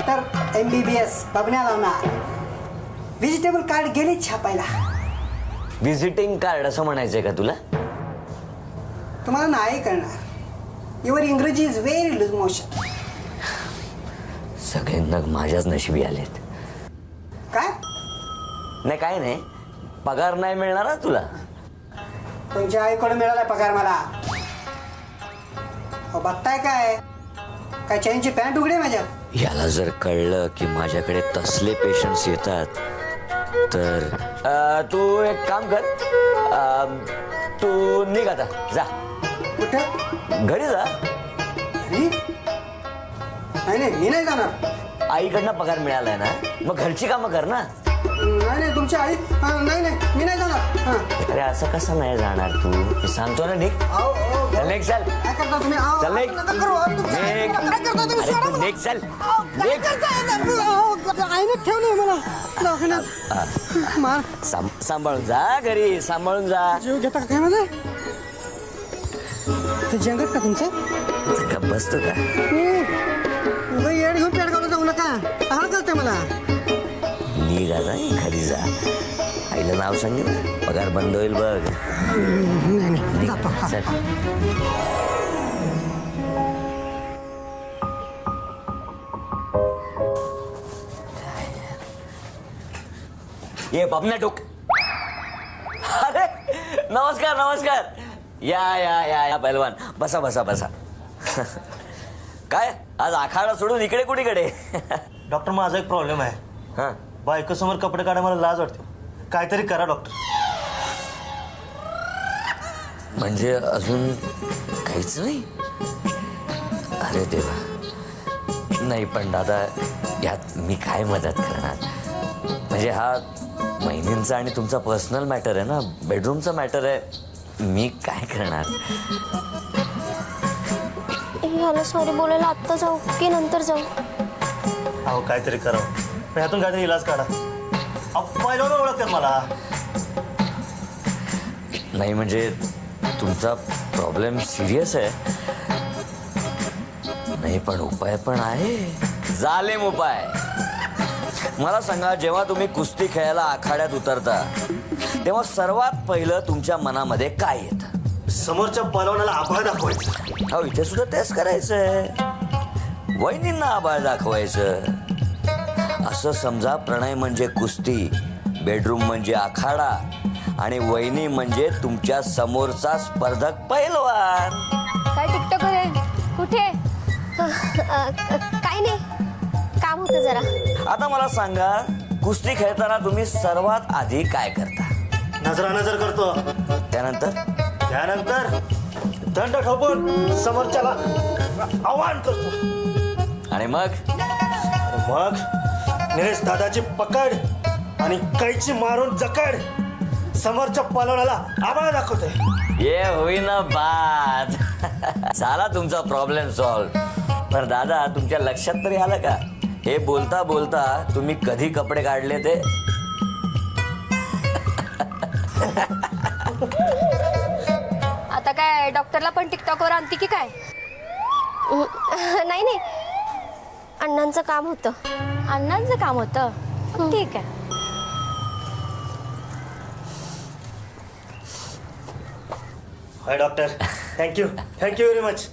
Speaker 3: तर MBBS बबन्या लावणार. व्हेजिटेबल कार्ड गेले छापायला.
Speaker 1: व्हिजिटिंग कार्ड असं म्हणायचंय का तुला?
Speaker 3: तुम्हाला नाही करणार. युअर इंग्रजी इज व्हेरी लूज मोशन.
Speaker 1: सगळे नग माझ्याच नशिबी आलेत.
Speaker 3: काय?
Speaker 1: नाही काय नाही. पगार नाही मिळणार तुला.
Speaker 3: तुमच्या आईकडून मिळालाय पगार मला. बघताय काय काय चैनची पॅन्ट उघडे माझ्या.
Speaker 1: याला जर कळलं की माझ्याकडे तसले पेशंट्स येतात तर तू एक काम कर. तू निघ आता. जा.
Speaker 3: कुठं?
Speaker 1: घरी जा.
Speaker 3: घरी? नाही नाही मी नाही जाणार.
Speaker 1: आईकडनं पगार मिळालाय ना, मग घरची कामं कर ना.
Speaker 3: नाही नाही तुमची आई नाही मी नाही जाणार. हां
Speaker 1: अरे असं कसं नाही जाणार तू? मी सांगतो ना निक. चल निक चल.
Speaker 3: काय करता तुम्ही?
Speaker 1: चल निक.
Speaker 3: काय करता तुम्ही?
Speaker 1: अरे तू निक चल.
Speaker 3: काय करताय? आईने ठेवलंय मला दवाखान्यात. मार
Speaker 1: सांभाळून जा घरी, सांभाळून जा.
Speaker 3: जीव घेता काय मध्ये ते जंगत का तुमचं?
Speaker 1: गप्प बसतो का?
Speaker 3: उगा येड घेऊन पेडगावला जाऊ नका. हाळ करते मला.
Speaker 1: निघ आता घरी जा. आईला नाव सांगेल पगार बंद होईल बघ.
Speaker 3: नाही जातो.
Speaker 1: चल. ये बबना टोक. अरे नमस्कार नमस्कार. या पहलवान बसा बसा बसा. काय आज आखाडा सोडून इकडे कुणीकडे?
Speaker 13: डॉक्टर माझा एक प्रॉब्लेम आहे.
Speaker 1: हा
Speaker 13: बायको समोर कपडे काढा मला लाज वाटते. काहीतरी करा डॉक्टर.
Speaker 1: म्हणजे अजून काहीच नाही? अरे देवा. नाही पण दादा यात मी काय मदत करणार? म्हणजे हा महिनींचा आणि तुमचा पर्सनल मॅटर आहे ना, बेडरूमचा मॅटर आहे. मी काय करणार?
Speaker 7: ह्याला सॉरी बोलायला आत्ता जाऊ की नंतर जाऊ?
Speaker 13: अहो काहीतरी करा. ह्यातून काहीतरी इलाज काढा. पहिल्यावर ओळखतात मला.
Speaker 1: नाही म्हणजे तुमचा प्रॉब्लेम सिरियस आहे. नाही पण उपाय पण आहे. जालेम उपाय. मला सांगा, जेव्हा तुम्ही कुस्ती खेळायला आखाड्यात उतरता तेव्हा सर्वात पहिलं तुमच्या मनामध्ये काय येतं?
Speaker 13: समोरच्या पलवानाला आभाळ दाखवायचं.
Speaker 1: अहो इथे सुद्धा तेच करायचंय. वहिनींना आभाळ दाखवायचं. असं समजा प्रणय म्हणजे कुस्ती, बेडरूम म्हणजे आखाडा आणि वहिनी म्हणजे तुमच्या समोरचा स्पर्धक पैलवान.
Speaker 5: काय टिकटॉक आहे? कुठे?
Speaker 7: काय नाही, काम होतं जरा.
Speaker 1: आता मला सांगा, कुस्ती खेळताना तुम्ही सर्वात आधी काय करता?
Speaker 13: नजर करतो.
Speaker 1: त्यानंतर
Speaker 13: दंड ठोकून समोरच्याला आव्हान करतो.
Speaker 1: आणि मग
Speaker 13: निलेश दादाची पकड आणि कैची मारून जकड समोरच्या पलवानाला आभाळ दाखवतोय.
Speaker 1: ये होईना बाद. झाला तुमचा प्रॉब्लेम सॉल्व. पण दादा तुमच्या लक्षात तरी आलं का हे बोलता बोलता तुम्ही कधी कपडे काढले ते?
Speaker 5: आता काय डॉक्टरला पण टिकटॉकवर आणते की काय?
Speaker 7: नाही अण्णांचं काम होतं.
Speaker 5: अण्णांचं काम होतं? ठीक आहे.
Speaker 13: हाय डॉक्टर. Thank you very much.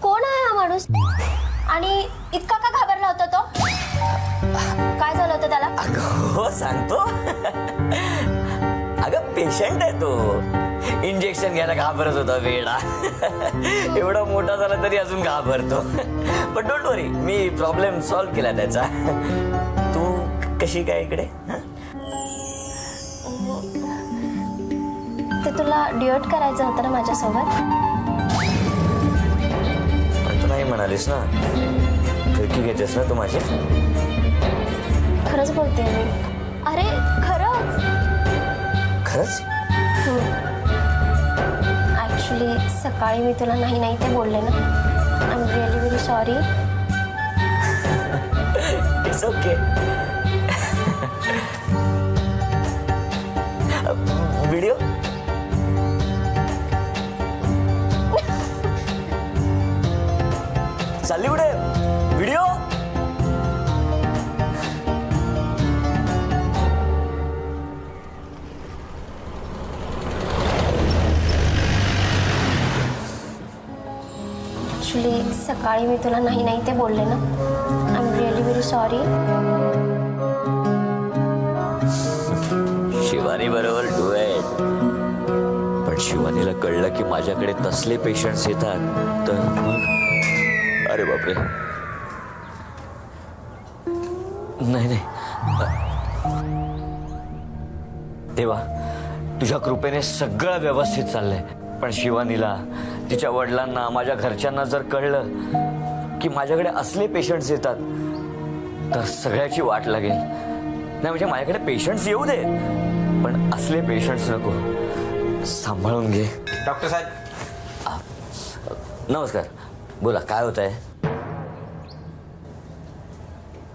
Speaker 7: कोण आहे हा माणूस आणि इतका का घाबरला होता तो? काय झालं होतं त्याला?
Speaker 1: हो सांगतो. अगं पेशंट आहे तो. इंजेक्शन घ्यायला घाबरत होता वेडा. एवढा मोठा झाला तरी अजून घाबरतो. पण don't worry, me problem solve केला त्याचा. तू कशी काय इकडे?
Speaker 7: ते तुला ड्युएट करायचं होतं ना माझ्यासोबत?
Speaker 1: पण तू नाही म्हणालीस ना. फिरकी घेतेस ना तू माझी?
Speaker 7: खरंच बोलते मी. अरे खरंच.
Speaker 1: खरंच?
Speaker 7: ऍक्च्युली सकाळी मी तुला नाही ते बोलले ना. I am really very sorry.
Speaker 1: It's okay. Video चालली कुठे? व्हिडिओ
Speaker 7: ऍक्च्युली सकाळी मी तुला नाही ते बोलले ना. I am really very sorry.
Speaker 1: Shivani बरोबर डुएट. पण शिवानीला कळलं की माझ्याकडे तसले पेशंट्स येतात तर मग अरे बापरे. नाही देवा, तुझ्या कृपेने सगळं व्यवस्थित चाललंय. पण शिवानीला, तिच्या वडिलांना, माझ्या घरच्यांना जर कळलं की माझ्याकडे असले पेशंट्स येतात तर सगळ्याची वाट लागेल. नाही म्हणजे माझ्याकडे पेशंट्स येऊ दे, पण असले पेशंट्स नको. सांभाळून घे.
Speaker 2: डॉक्टर साहेब
Speaker 1: नमस्कार. बोला, काय होत आहे?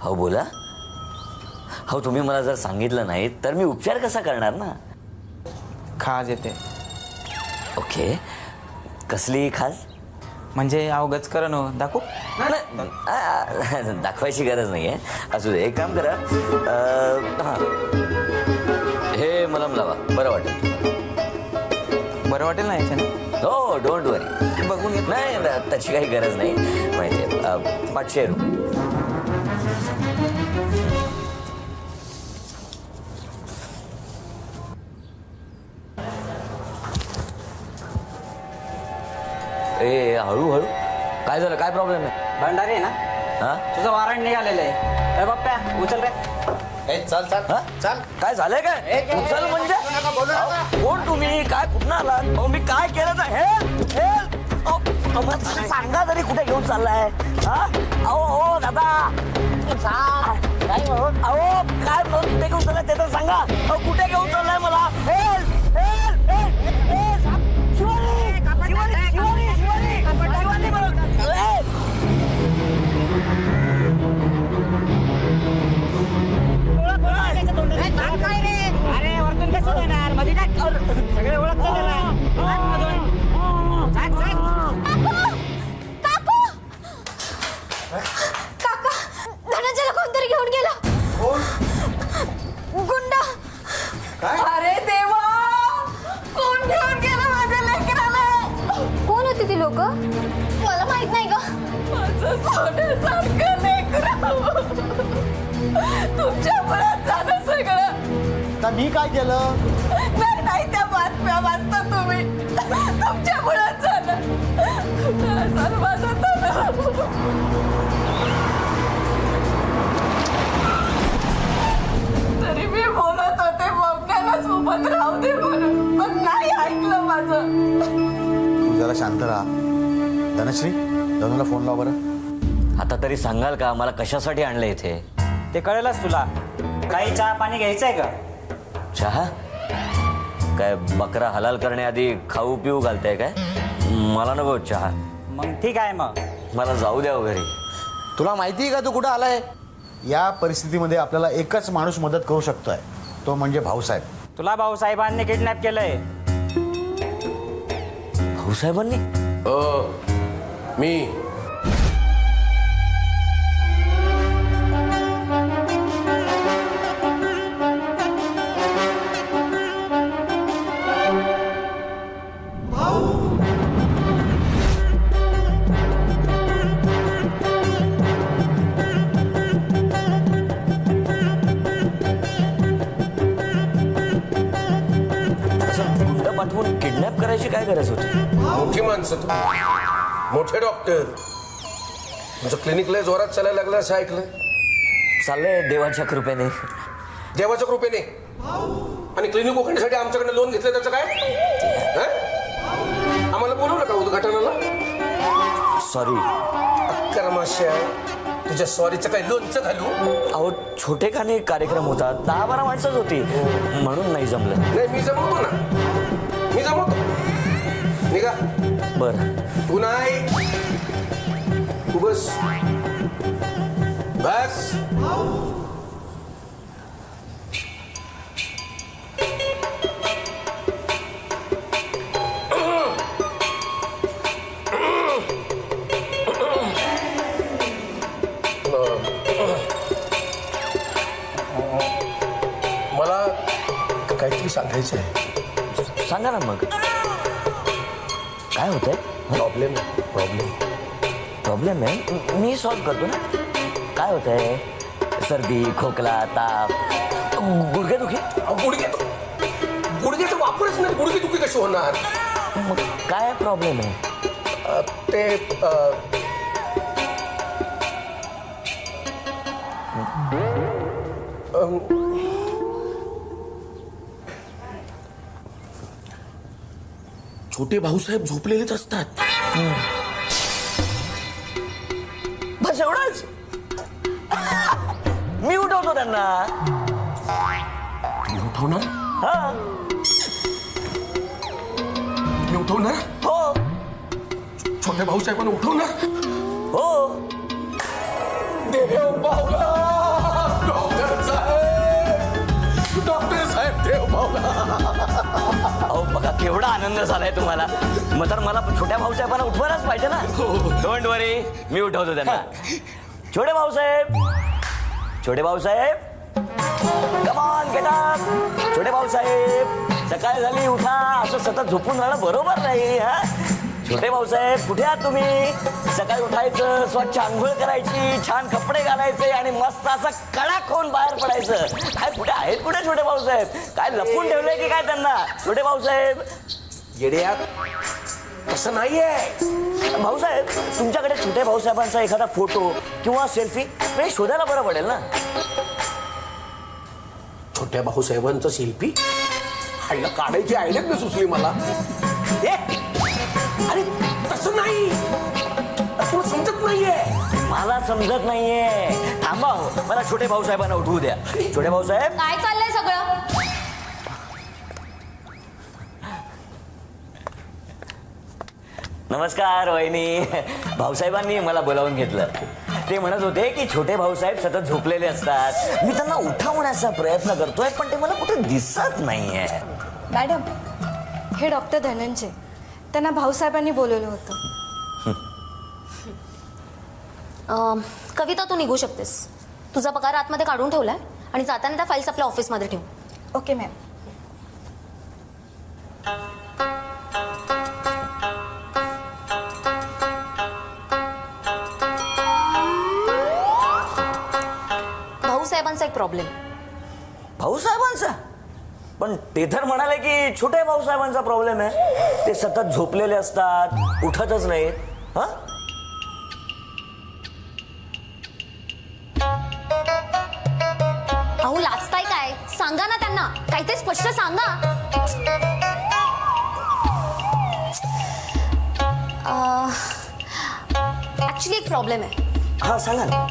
Speaker 1: हो बोला. हो, तुम्ही मला जर सांगितलं नाही तर मी उपचार कसा करणार ना.
Speaker 14: खाज येते.
Speaker 1: ओके, कसली खाज?
Speaker 14: म्हणजे अवगच करण हो. दाखवू?
Speaker 1: दाखवायची गरज नाहीये. असू दे, एक काम करा. हां, हे मलम लावा, बरं वाटेल.
Speaker 14: बरं वाटेल ना याच्याने?
Speaker 1: हो, डोंट वरी.
Speaker 14: बघून घेत.
Speaker 1: नाही, त्याची काही गरज नाही. माहिती आहे, 500 रुपये. ए हळूहळू. काय झालं? काय प्रॉब्लेम आहे?
Speaker 14: भंडारी आहे ना,
Speaker 1: हा?
Speaker 14: तुझं वारंट निघालेलं आहे. ए बाप्प्या, उचल रे.
Speaker 6: चल चल
Speaker 1: हा?
Speaker 6: चल.
Speaker 1: काय झालंय? काय उचल म्हणजे? कोण तुम्ही? काय कुठं आलात? अहो, मी काय केलं तर हे सांगा तरी, कुठे घेऊन चाललाय? हा? अहो दादा, अहो काय कुठे घेऊन चाललाय ते तर सांगा. अहो कुठे घेऊन चाललाय मला?
Speaker 11: अरे वरतून कसं देणार? मध्ये सगळे ओळखतो त्याला.
Speaker 7: काका, धनंजयला कोणतरी घेऊन गेला. गुंड.
Speaker 4: अरे देवा, कोण घेऊन गेलं माझ्या लेकराला?
Speaker 7: कोण होती ती लोक? मला माहित नाही ग.
Speaker 4: माझं सोन्यासारखं लेकरं तुमच्या मुळात झालं सगळं.
Speaker 6: मी काय केलं?
Speaker 4: नाही, त्या बातम्या वाचता तुम्ही. तुमच्या मुळात झालं. तरी मी बोलत होते बघण्याला सोबत राहू दे म्हणून, पण नाही ऐकलं माझं.
Speaker 6: तू जरा शांत राहा. धनश्री, धनुला फोन लाव बरं.
Speaker 1: आता तरी सांगाल का मला कशासाठी आणलं इथे?
Speaker 14: ते कळेलच तुला. काही चहा पाणी घ्यायचंय का?
Speaker 1: चहा? काय बकरा हलाल करण्याआधी खाऊ पिऊ घालताय काय? मला नको चहा.
Speaker 14: मग ठीक आहे. मग
Speaker 1: मला जाऊ द्या घरी.
Speaker 6: तुला माहिती आहे का तू कुठं आलाय? या परिस्थितीमध्ये आपल्याला एकच माणूस मदत करू शकतोय, तो म्हणजे भाऊसाहेब.
Speaker 14: तुला भाऊसाहेबांनी किडनॅप केलंय.
Speaker 1: भाऊसाहेबांनी?
Speaker 15: मी
Speaker 1: पाठवून किडनॅप करायची काय गरज होती?
Speaker 15: मोठी माणसं तुम्ही, मोठे डॉक्टर. तुमचं क्लिनिक लय जोरात चालायला लागलं असं ऐकलं.
Speaker 1: चाललंय देवाच्या कृपेने.
Speaker 15: देवाच्या कृपेने? आणि क्लिनिक उघडण्यासाठी आमच्याकडे लोन घेतलं त्याचं काय? आम्हाला बोलवलं का उद्घाटनाला?
Speaker 1: सॉरी.
Speaker 15: अक्करमाश्या, तुझ्या सॉरीचं काही लोनचं घालू?
Speaker 1: अहो छोटे खाणे कार्यक्रम होता, 10-12 माणसंच होती, म्हणून नाही जमलं.
Speaker 15: नाही, मी जमवतो ना, मी जमवतो. निघा.
Speaker 1: बरं.
Speaker 15: तू नाही, तू बस बस. मला काहीतरी सांगायचं आहे.
Speaker 1: सांगा ना मग. काय होतंय?
Speaker 15: प्रॉब्लेम
Speaker 1: आहे. मी सॉल्व करतो ना. काय होतंय? सर्दी, खोकला, ताप, गुडघेदुखी?
Speaker 15: गुडघ्याचा वापरच नाही. गुडघेदुखी कशी होणार?
Speaker 1: मग काय प्रॉब्लेम आहे?
Speaker 15: ते छोटे भाऊसाहेब झोपलेलेच असतात.
Speaker 1: त्यांना.
Speaker 15: मी उठवणार?
Speaker 1: हा.
Speaker 15: मी उठवणार?
Speaker 1: हो.
Speaker 15: छोट्या भाऊसाहेबांना उठवणार?
Speaker 1: हो.
Speaker 15: देव पावला. डॉक्टर साहेब देव पावला.
Speaker 1: अहो बघा केवढा आनंद झालाय तुम्हाला. मग तर मला छोट्या भाऊसाहेबांना उठवायलाच पाहिजे ना. डोंट वरी, मी उठवतो त्यांना. छोटे भाऊसाहेब, छोटे Bhausaheb, come on get up. छोटे भाऊसाहेब, सकाळ झाली उठा. असं सतत झोपून राहणं बरोबर नाही. हा छोटे भाऊसाहेब, कुठे आहात तुम्ही? सकाळी उठायचं, स्वच्छ आंघोळ करायची, छान कपडे घालायचे आणि मस्त असं कडक होऊन बाहेर पडायचं. काय कुठे आहेत कुठे छोटे भाऊसाहेब? काय लपून ठेवलंय की काय त्यांना? छोटे भाऊसाहेब,
Speaker 15: येड्या तसं नाहीये.
Speaker 1: भाऊसाहेब तुमच्याकडे छोटे भाऊसाहेबांचा एखादा फोटो किंवा सेल्फी हे शोधायला बरं पडेल ना.
Speaker 15: छोट्या भाऊसाहेबांचं शिल्पी आईला काढायची आयडिया नाही सुचली मला. अरे तसं नाही, तुला समजत नाहीये.
Speaker 1: मला समजत नाहीये. थांबा हो, मला छोटे भाऊसाहेबांना उठवू द्या. छोटे भाऊसाहेब,
Speaker 5: काय चाललंय सगळं?
Speaker 1: नमस्कार वहिनी. भाऊसाहेबांनी मला बोलावून घेतलं. ते म्हणत होते की छोटे भाऊसाहेब सतत झोपलेले असतात. मी त्यांना उठवण्याचा प्रयत्न करतोय पण ते मला कुठे दिसत नाहीये.
Speaker 16: मॅडम, हे डॉक्टर धनंजय, त्यांना भाऊसाहेबांनी बोलवलं होतं.
Speaker 7: कविता, तू निघू शकतेस. तुझा पगार आतमध्ये काढून ठेवलाय आणि जाताना त्या फाईल्स आपल्या ऑफिसमध्ये ठेव.
Speaker 16: Okay ma'am.
Speaker 7: भाऊसाहेबांचा एक प्रॉब्लेम.
Speaker 1: भाऊसाहेबांचा? पण ते तर म्हणाले की छोट्या भाऊसाहेबांचा प्रॉब्लेम आहे. ते सतत झोपलेले असतात, उठतच नाहीत. हा
Speaker 7: अहो लाजताय काय? सांगा ना त्यांना, काहीतरी स्पष्ट सांगा. ऍक्च्युली एक प्रॉब्लेम आहे.
Speaker 1: हा सांगा ना.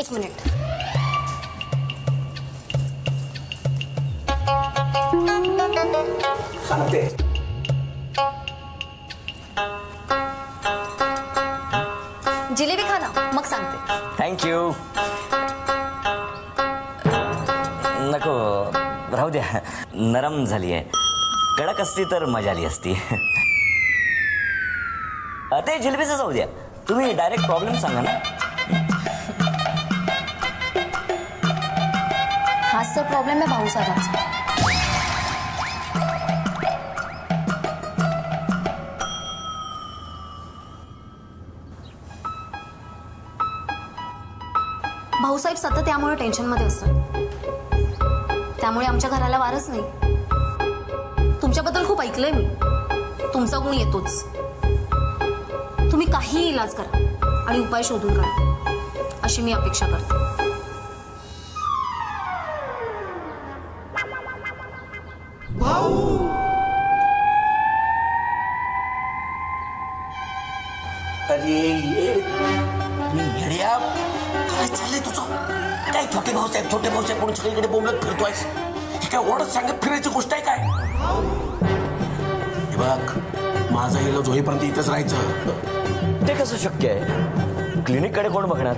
Speaker 7: एक मिनिट.
Speaker 15: सांगते.
Speaker 7: जिलेबी खा ना, मग सांगते.
Speaker 1: थँक्यू. नको, राहू द्या. नरम झाली आहे. कडक असती तर मजा आली असती. ते जिलेबीचं जाऊ द्या. तुम्ही डायरेक्ट प्रॉब्लेम सांगा ना.
Speaker 7: हाच तर प्रॉब्लेम आहे भाऊसाहेबांचा. भाऊसाहेब सतत त्यामुळे टेन्शनमध्ये असतात. त्यामुळे आमच्या घराला वारच नाही. तुमच्याबद्दल खूप ऐकलंय मी. तुमचा गुण येतोच. तुम्ही काहीही इलाज करा आणि उपाय शोधून काढा, अशी मी अपेक्षा करते.
Speaker 15: अरे येड्या, काय चाललंय तुझं? काय छोटे भाऊसाहेब म्हणून सगळीकडे बोंबलत फिरतोयस? हे काय ओढत सांगत फिरायची गोष्ट आहे काय? हे बघ, माझा इलाज होईपर्यंत इथंच राहायचं.
Speaker 1: ते कसं शक्य आहे? क्लिनिककडे कोण बघणार?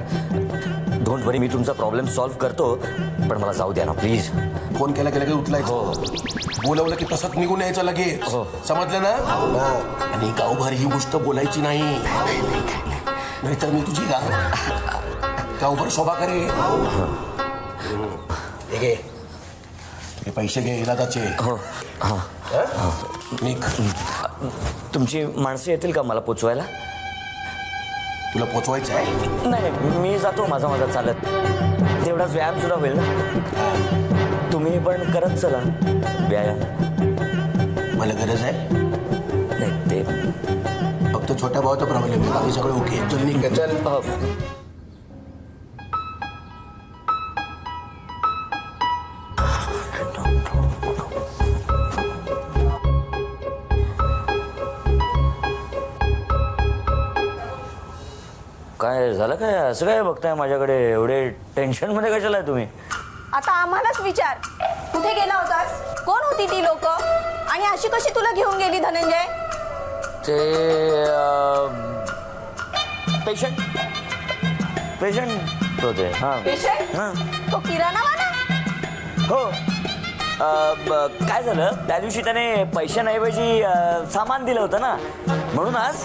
Speaker 1: डोंट वरी, मी तुमचा प्रॉब्लेम सॉल्व्ह करतो. पण मला जाऊ द्या ना प्लीज.
Speaker 15: फोन केला की लगेच उचलायचं. बोलवलं की तसंच निघून यायचं लगेच. समजलं ना? आणि गावभर ही गोष्ट बोलायची नाही, नाहीतर मी तुझी गावभर शोभा करेन. हे पैसे घे इलाजाचे. निघ.
Speaker 1: तुमची माणसं येतील का मला पोचवायला?
Speaker 15: तुला पोचवायचं आहे?
Speaker 1: नाही, मी जातो माझा चालत. तेवढाच व्यायाम सुद्धा होईल ना. तुम्ही पण करत चला व्यायाम.
Speaker 15: मला गरज आहे
Speaker 1: नाही, ते
Speaker 15: फक्त छोट्या भावाचा प्रॉब्लेम आहे. बाकी सगळं ओके. चल निघ. चल.
Speaker 1: काय झालं काय असं काय बघताय माझ्याकडे एवढे टेन्शन मध्ये कशाला आहे तुम्ही?
Speaker 4: आता आम्हालाच विचार, कुठे गेला होतास? कोण होती ती लोक आणि अशी कशी तुला घेऊन गेली धनंजय?
Speaker 1: ते पेशंट होते. हां
Speaker 4: पेशंट?
Speaker 1: हां
Speaker 4: तो किराणावाला?
Speaker 1: हो. काय झालं त्या दिवशी त्याने पैशांऐवजी सामान दिलं होतं ना, म्हणून आज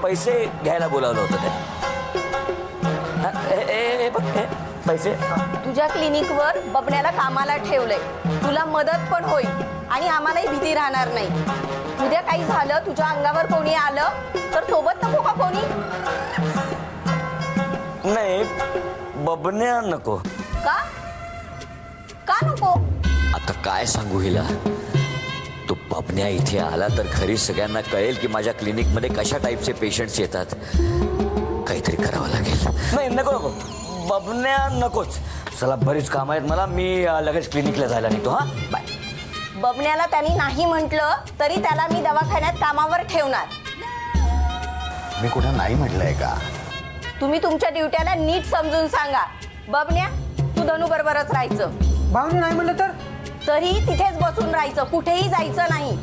Speaker 1: पैसे घ्यायला बोलावलं होतं ते. बघ हे पैसे.
Speaker 4: तुझ्या क्लिनिकवर बबण्याला कामाला ठेवलंय, तुला मदत पण होईल आणि आम्हालाही भीती राहणार नाही. उद्या काही झालं, तुझ्या अंगावर कोणी आलं तर सोबत नको का कोणी?
Speaker 1: नाही, बबण्या नको.
Speaker 4: का का नको?
Speaker 1: आता काय सांगू हिला. तो बबण्या इथे आला तर खरी सगळ्यांना कळेल की माझ्या क्लिनिकमध्ये कशा टाईपचे पेशंट्स येतात. काहीतरी करावं लागेल. नाही नको नको, बबण्या नकोच. चला बरीच काम आहेत मला, मी लगेच क्लिनिकला जायला निघतो. हा बाय.
Speaker 4: बबण्याला त्यांनी नाही म्हटलं तरी त्याला मी दवाखान्यात कामावर ठेवणार.
Speaker 6: मी कुठं नाही म्हटलंय का?
Speaker 4: तुम्ही तुमच्या ड्युट्याला नीट समजून सांगा. बबण्या, तू धनू बरोबरच राहायचं.
Speaker 3: भाऊनी नाही म्हणलं तर?
Speaker 4: तरी तिथेच बसून राहायचं, कुठेही जायचं नाही.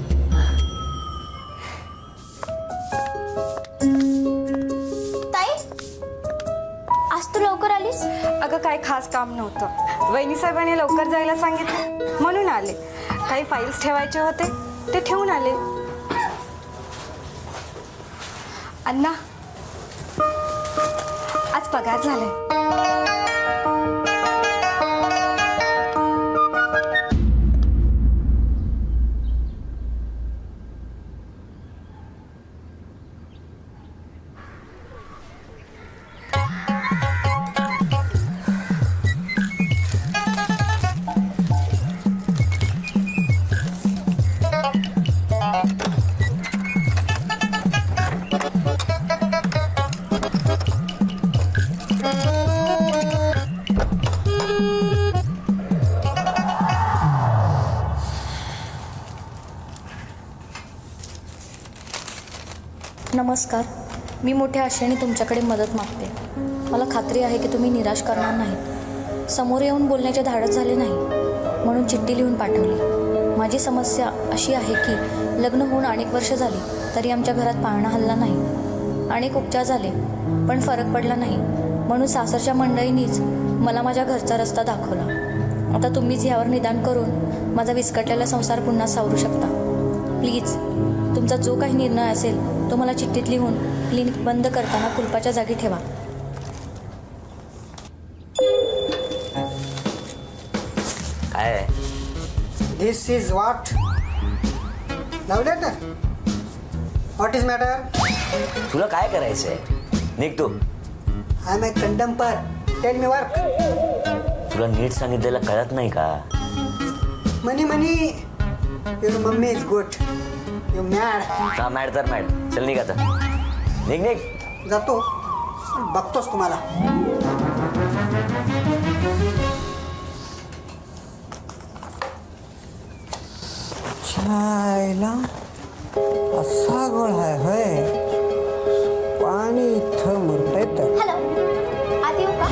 Speaker 5: ताई, आज तू लवकर आलीस?
Speaker 16: अगं काही खास काम नव्हतं, वहिनी साहेबांनी लवकर जायला सांगितलं म्हणून आले. काही फाईल्स ठेवायचे होते ते ठेवून आले. अण्णा, आज पगार झालाय.
Speaker 17: नमस्कार, मी मोठ्या आशेने तुमच्याकडे मदत मागते. मला खात्री आहे की तुम्ही निराश करणार नाही. समोर येऊन बोलण्याचे धाडस झाले नाही म्हणून चिठ्ठी लिहून पाठवली. माझी समस्या अशी आहे की लग्न होऊन अनेक वर्ष झाली तरी आमच्या घरात पाळणा हल्ला नाही. अनेक उपचार झाले पण फरक पडला नाही म्हणून सासरच्या मंडळींनीच मला माझ्या घरचा रस्ता दाखवला. आता तुम्हीच यावर निदान करून माझा विस्कटलेला संसार पुन्हा सावरू शकता. प्लीज तुमचा जो काही निर्णय असेल तो मला चिठ्ठीत लिहून क्लिनिक बंद करताना कुलपाच्या जागी ठेवा.
Speaker 1: काय?
Speaker 3: This is what love letter. What is matter?
Speaker 1: तुला काय करायचंय? निघ तू.
Speaker 3: I am a condemper. Tell me work.
Speaker 1: तुला नीट सांगितलेलं कळत नाही का?
Speaker 3: Money your mummy is good. You mad.
Speaker 1: हा मॅड तर मॅड. चल निघ आता. निघ.
Speaker 3: जातो, बघतोस तुम्हाला. छायला असा गोळ आहे होय. पाणी इथं मुरतंय तर.
Speaker 5: हॅलो, आत येऊ का?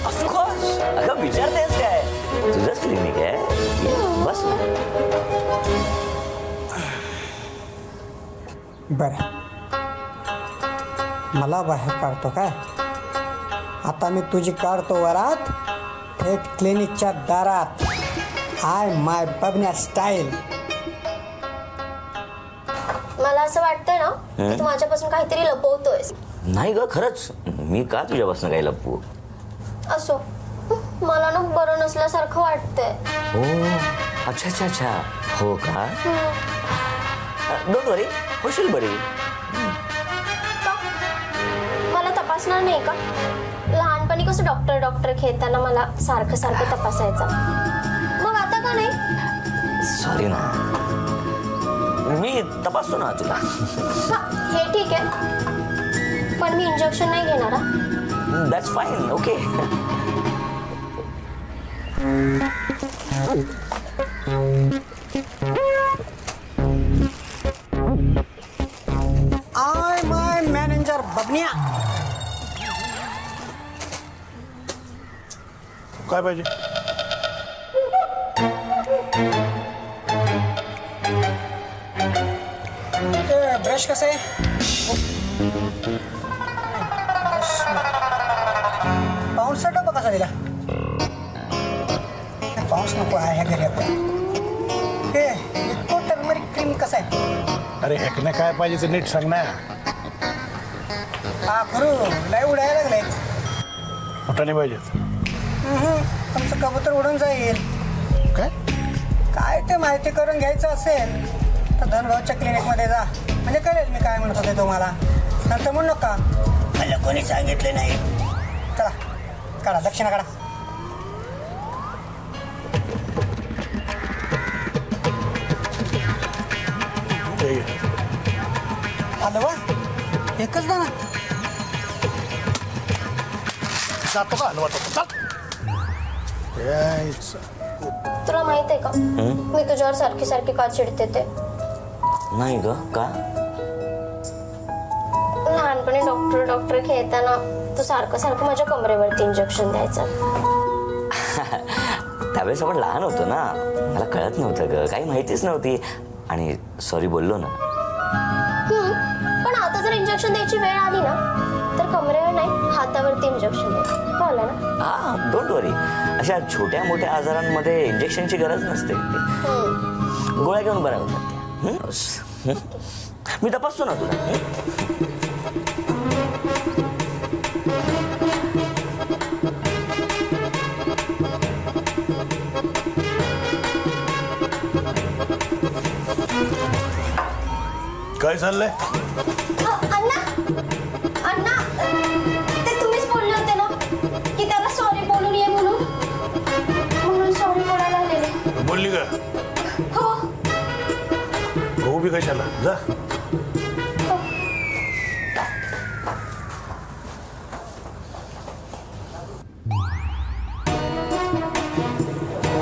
Speaker 1: ऑफकोर्स. अगं विचारतेस काय? तुझंच क्लिनिक आहे, बस.
Speaker 3: बरं, मला बाहेर काढतो काय? आता मी तुझी काढतो वरात थेट क्लिनिकच्या दारात. I my Babanya style.
Speaker 5: मला असं वाटतंय ना की तू माझ्यापासून काहीतरी लपवतोयस.
Speaker 1: नाही ग, खरंच. मी का तुझ्यापासून काही लपवू?
Speaker 5: असो, मला ना बरं नसल्यासारखं वाटतंय.
Speaker 1: हो, अच्छा. हो का? डोंट वरी, होशील बरी.
Speaker 5: मला तपासणार नाही का? लहानपणी कसं डॉक्टर खेळताना मला सारखं तपासायचं. मग आता का नाही?
Speaker 1: सॉरी ना, मी तपासतो ना तुला.
Speaker 5: हे ठीक आहे, पण मी इंजेक्शन नाही घेणार.
Speaker 1: That's fine. Okay.
Speaker 3: I my manager Babanya.
Speaker 15: काय पाहिजे?
Speaker 3: ब्रश कसं आहे? पाऊसचा डबा कसा दिला? पाऊस नको आहे ह्या घरी आपल्या. हे इतको टर्मरिक क्रीम कसं आहे?
Speaker 15: अरे हेकने काय पाहिजे ते नीट सांग ना.
Speaker 3: हा खरू लय उडायला लागले.
Speaker 15: मोठा नाही पाहिजेत.
Speaker 3: तुमचं कबूतर उडून जाईल.
Speaker 15: काय
Speaker 3: काय ते माहिती करून घ्यायचं असेल तर धनभाऊच्या क्लिनिकमध्ये जा, म्हणजे कळेल मी काय म्हणत होते तुम्हाला. नंतर म्हणू नका मला कोणी सांगितले नाही. चला काढा, दक्षिणा काढा. आलं वा, एकच दाना.
Speaker 15: जातो का हलवा तो.
Speaker 17: तुला माहित आहे का मी तुझ्यावर सारखी सारखी का चिडते ते?
Speaker 1: नाही ग, का?
Speaker 17: लहानपणी डॉक्टर डॉक्टर खेळताना तू सारखं सारखं माझ्या कमरेवरती इंजेक्शन द्यायचं.
Speaker 1: त्यावेळेस आपण लहान होतो ना, मला कळत नव्हतं ग, काही माहितीच नव्हती. आणि सॉरी बोललो ना.
Speaker 17: पण आता जर इंजेक्शन द्यायची वेळ आली ना तर कमरेवर नाही हातावरती इंजेक्शन दे. कळलं ना?
Speaker 1: हा, डोंट वरी. अशा छोट्या मोठ्या आजारांमध्ये इंजेक्शनची गरज नसते. गोळ्या घेऊन बऱ्या होतात त्या. मी तपासतो ना तुला.
Speaker 15: काय चाललंय?
Speaker 17: अण्णा अण्णा ते तुम्हीच बोलले होते ना की त्याला सॉरी बोलून ये म्हणून सॉरी बोलायला आलेले.
Speaker 15: बोलली का?
Speaker 17: हो.
Speaker 15: भाऊ बी कशाला जा.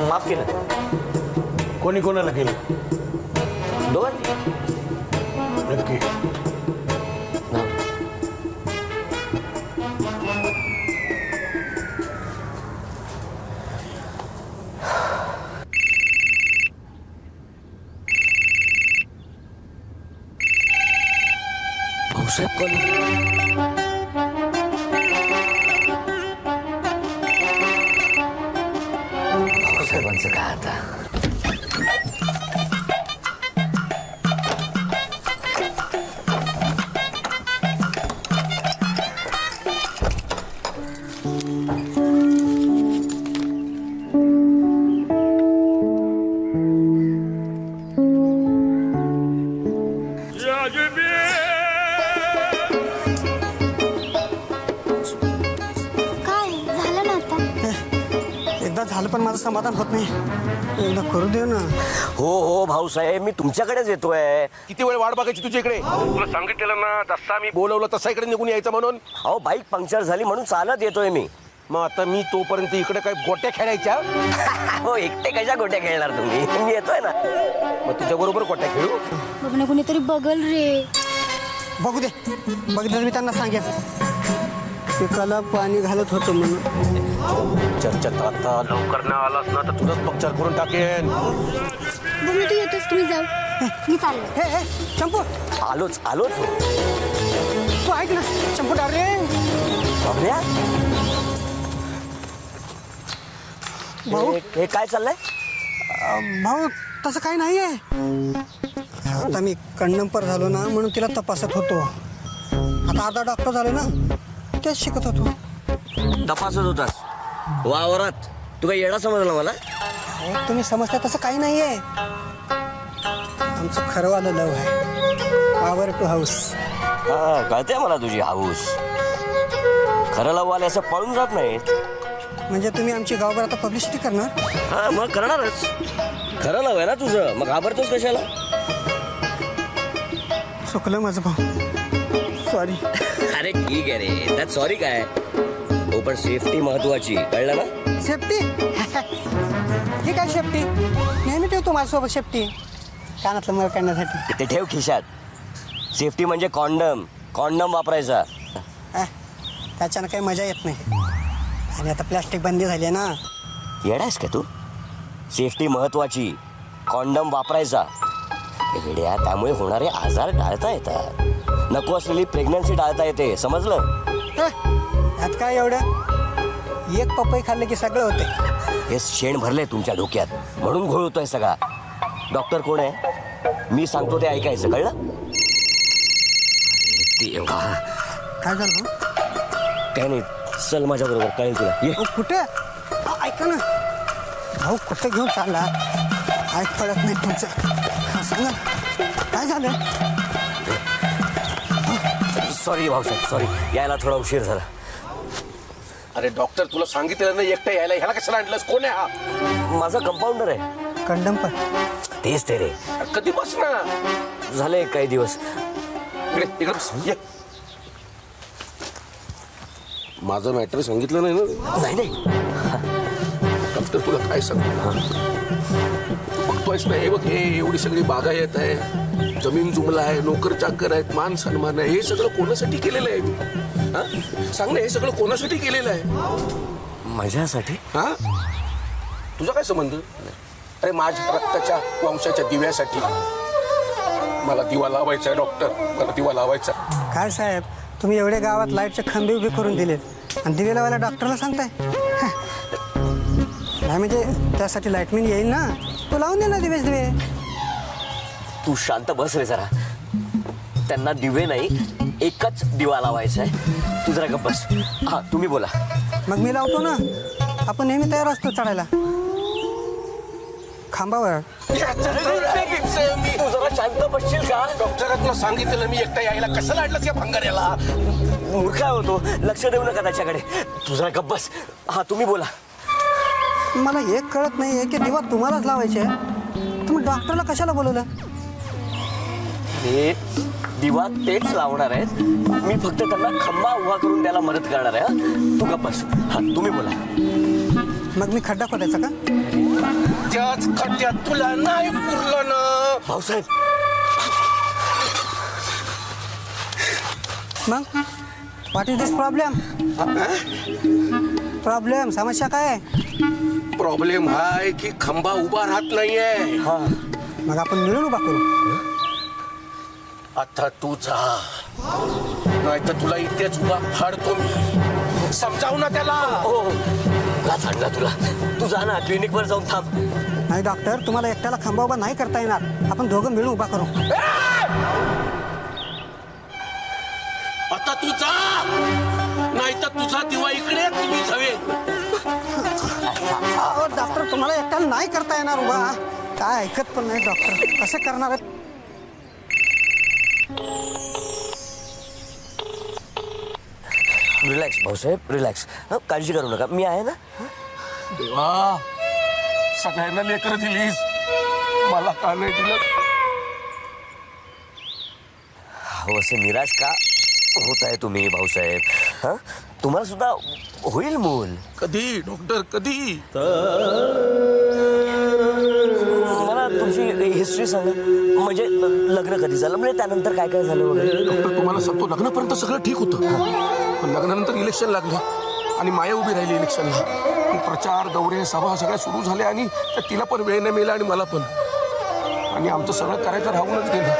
Speaker 1: माफ केलं.
Speaker 15: कोणी कोणाला केलं?
Speaker 1: दोघांनी.
Speaker 15: नक्की?
Speaker 1: भाऊसाहेब कॉलेज. भाऊसाहेबांचं काय आता?
Speaker 3: झालं पण माझं समाधान होत नाही. एकदा करू दे ना.
Speaker 1: हो हो भाऊसाहेब, मी तुमच्याकडेच येतोय.
Speaker 15: किती वेळ वाट बघायची तुझ्या इकडे? तुला सांगितलेलं ना, जसा मी बोलवलं तसा इकडे निघून यायचं म्हणून.
Speaker 1: अहो बाईक पंक्चर झाली म्हणून चालत येतोय मी.
Speaker 15: मग आता मी तोपर्यंत इकडे काय गोट्या खेळायच्या?
Speaker 1: हो, एकटे कशा गोट्या खेळणार तुम्ही? मी येतोय ना.
Speaker 15: मग तुझ्या बरोबर गोट्या खेळू.
Speaker 5: बघ कुणीतरी बघल रे.
Speaker 3: बघू दे, बघितलं मी त्यांना सांगेन पिकाला पाणी घालत होतो म्हणून.
Speaker 15: चर्चेत आता लवकर ना आलास ना तर तुझंच पंक्चर करून टाकेन.
Speaker 5: बघ तू येतोस, तुम्ही जाऊ. मी चाललो.
Speaker 3: हे हे चंपू.
Speaker 1: आलोच आलोच.
Speaker 3: तू ऐक ना चंपू डारे.
Speaker 1: बाबऱ्या,
Speaker 3: भाऊ
Speaker 1: हे काय चाललंय?
Speaker 3: भाऊ तसं काही नाही आहे. आता मी कंडंपर झालो ना म्हणून तिला तपासत होतो. आता अर्धा डॉक्टर झालो ना, तेच शिकत होतो.
Speaker 1: तपासत होतास वावरात? तू काही येडा समजला मला?
Speaker 3: तुम्ही समजता तसं काही नाही आहे. आमचं खरंवालं लव आहे, पॉवर टू हाऊस.
Speaker 1: हा, कळते मला तुझी हाऊस. खरं लव आले असं पळून जात नाहीत.
Speaker 3: म्हणजे तुम्ही आमची गावभर आता पब्लिसिटी करणार?
Speaker 1: हा, मग करणारच. खरं लव आहे ना तुझं, मग घाबरतोस कशाला?
Speaker 3: चुकलं माझं भाऊ, सॉरी.
Speaker 1: अरे ठीक आहे रे, त्यात सॉरी काय. हो पण सेफ्टी महत्वाची, कळलं ना?
Speaker 3: सेफ्टी? ही काय सेफ्टी? नेहमी ठेवतो माझ्यासोबत सेफ्टी कानातलं मग करण्यासाठी.
Speaker 1: ते ठेव खिशात. सेफ्टी म्हणजे कॉन्डम. कॉन्डम वापरायचा.
Speaker 3: त्याच्यानं काही मजा येत नाही. आणि आता प्लॅस्टिक बंदी झाली आहे ना,
Speaker 1: येडायस का तू? सेफ्टी महत्वाची. कॉन्डम वापरायचा. वेड्या, त्यामुळे होणारे आजार टाळता येतात. नको असलेली प्रेग्नन्सी टाळता येते. समजलं?
Speaker 3: यात काय एवढं? एक पपई खाल्ले की सगळं होते.
Speaker 1: हे शेण भरले तुमच्या डोक्यात, म्हणून घोळ होतोय सगळा. डॉक्टर कोण आहे? मी सांगतो ते ऐकायचं, कळलं? देवा,
Speaker 3: काय झालं?
Speaker 1: काय नाही, चल माझ्या बरोबर, कळेल तुला. ये.
Speaker 3: कुठे? ऐका ना भाऊ, कुठे घेऊन चालला? ऐक, कळत नाही तुमचं. सांगा काय झालं?
Speaker 1: सॉरी भाऊसाहेब, सॉरी, यायला थोडा उशीर झाला.
Speaker 15: अरे डॉक्टर, तुला सांगितलं ना एकटा यायला, ह्याला कशाला आणलंस? कोण आहे हा?
Speaker 1: माझा कंपाऊंडर आहे.
Speaker 3: कंडम पण?
Speaker 1: तेच ते रे.
Speaker 15: कधीपासून
Speaker 1: झाले काही दिवस.
Speaker 15: ये. माझं मॅटर सांगितलं नाही ना?
Speaker 1: नाही.
Speaker 15: डॉक्टर, तुला काय सांगू? बघतोयस ना, हे बघ, हे एवढी सगळी बागायत आहे, जमीन जुमला आहे, नोकर चाकर आहेत, मान सन्मान आहे. हे सगळं कोणासाठी केलेलं आहे मी? हा? सांग ना, हे सगळं कोणासाठी केलेलं आहे?
Speaker 1: माझ्यासाठी?
Speaker 15: हा? तुझा काय संबंध? अरे माझ्या रक्ताच्या वंशाच्या दिव्यासाठी. मला दिवा लावायचा आहे डॉक्टर, मला दिवा लावायचा.
Speaker 3: काय साहेब, तुम्ही एवढे गावात लाईटचे खंबे उभे करून दिलेत आणि दिवे लावायला डॉक्टरला सांगताय? नाही म्हणजे त्यासाठी लाईटमॅन येईल ना, तो लावून दे ना दिवे.
Speaker 1: तू शांत बस रे जरा. त्यांना दिवे नाही, एकच दिवा लावायचा आहे. तू जरा गप्प बस. हा, तुम्ही बोला.
Speaker 3: मग मी लावतो ना, आपण नेहमी तयार असतो चढायला खांबावर.
Speaker 1: तू जरा शांत बसशील का?
Speaker 15: डॉक्टर, तुला सांगितलं मी एकटा यायला, कशाला आणलंस या भंगाऱ्याला?
Speaker 1: मूर्खा होतो, लक्ष देऊ नका त्याच्याकडे. तू जरा गप्प बस. हा, तुम्ही बोला.
Speaker 3: मला एक कळत नाहीये की दिवा तुम्हालाच लावायचे. तुम्ही डॉक्टरला कशाला बोलवलं?
Speaker 1: हे दिवा तेच लावणार आहेत. मी फक्त त्यांना खंबा उभा करून द्यायला मदत करणार आहे. तू गप्प बस. हा, तुम्ही बोला.
Speaker 3: मग मी खड्डा खोदायचा का?
Speaker 15: त्याच खड्ड्यात तुला नाही पुरलं ना
Speaker 1: भाऊसाहेब.
Speaker 3: मग what is this problem? Problem, समस्या काय आहे?
Speaker 15: प्रॉब्लेम हाय की खंबा उभा राहत नाहीये.
Speaker 3: मग आपण मिळून उभा करू.
Speaker 15: आता तू जा, नाही तर तुला इथेच उभा फाडतो मी. समजाव ना त्याला.
Speaker 1: हो, का सांगला तुला? तू जा ना, क्लिनिकवर जाऊन थांब.
Speaker 3: नाही डॉक्टर, तुम्हाला एकट्याला खांबा उभा नाही करता येणार. आपण दोघं मिळून उभा करू.
Speaker 15: आता तू जा, नाही तर तुझा दिवा इकडे तुम्ही जावे.
Speaker 3: डॉक्टर, तुम्हाला एकट्याला नाही करता येणार उभा. काय ऐकत पण नाही डॉक्टर, कसं करणार आहे?
Speaker 1: Relax Bhausaheb, relax. काळजी करू नका, मी आहे ना.
Speaker 15: देवा, सगळ्यांना लेकर दिलीस, मला का नाही दिलं?
Speaker 1: हो, असं निराश का होत आहे तुम्ही भाऊसाहेब? हा, तुम्हाला सुद्धा होईल मूल.
Speaker 15: कधी डॉक्टर, कधी?
Speaker 1: मला तुमची हिस्ट्री सांगा. म्हणजे लग्न कधी झालं, म्हणजे त्यानंतर काय काय झालं वगैरे?
Speaker 15: डॉक्टर, तुम्हाला सांगतो, लग्नापर्यंत सगळं ठीक होतं, पण लग्नानंतर इलेक्शन लागलं आणि माया उभी राहिली इलेक्शनला. प्रचार, दौरे, सभा सगळ्या सुरू झाल्या आणि तिला पण वेळ नाही मिळाला आणि मला पण. आणि आमचं सगळं करायचं राहूनच गेलं.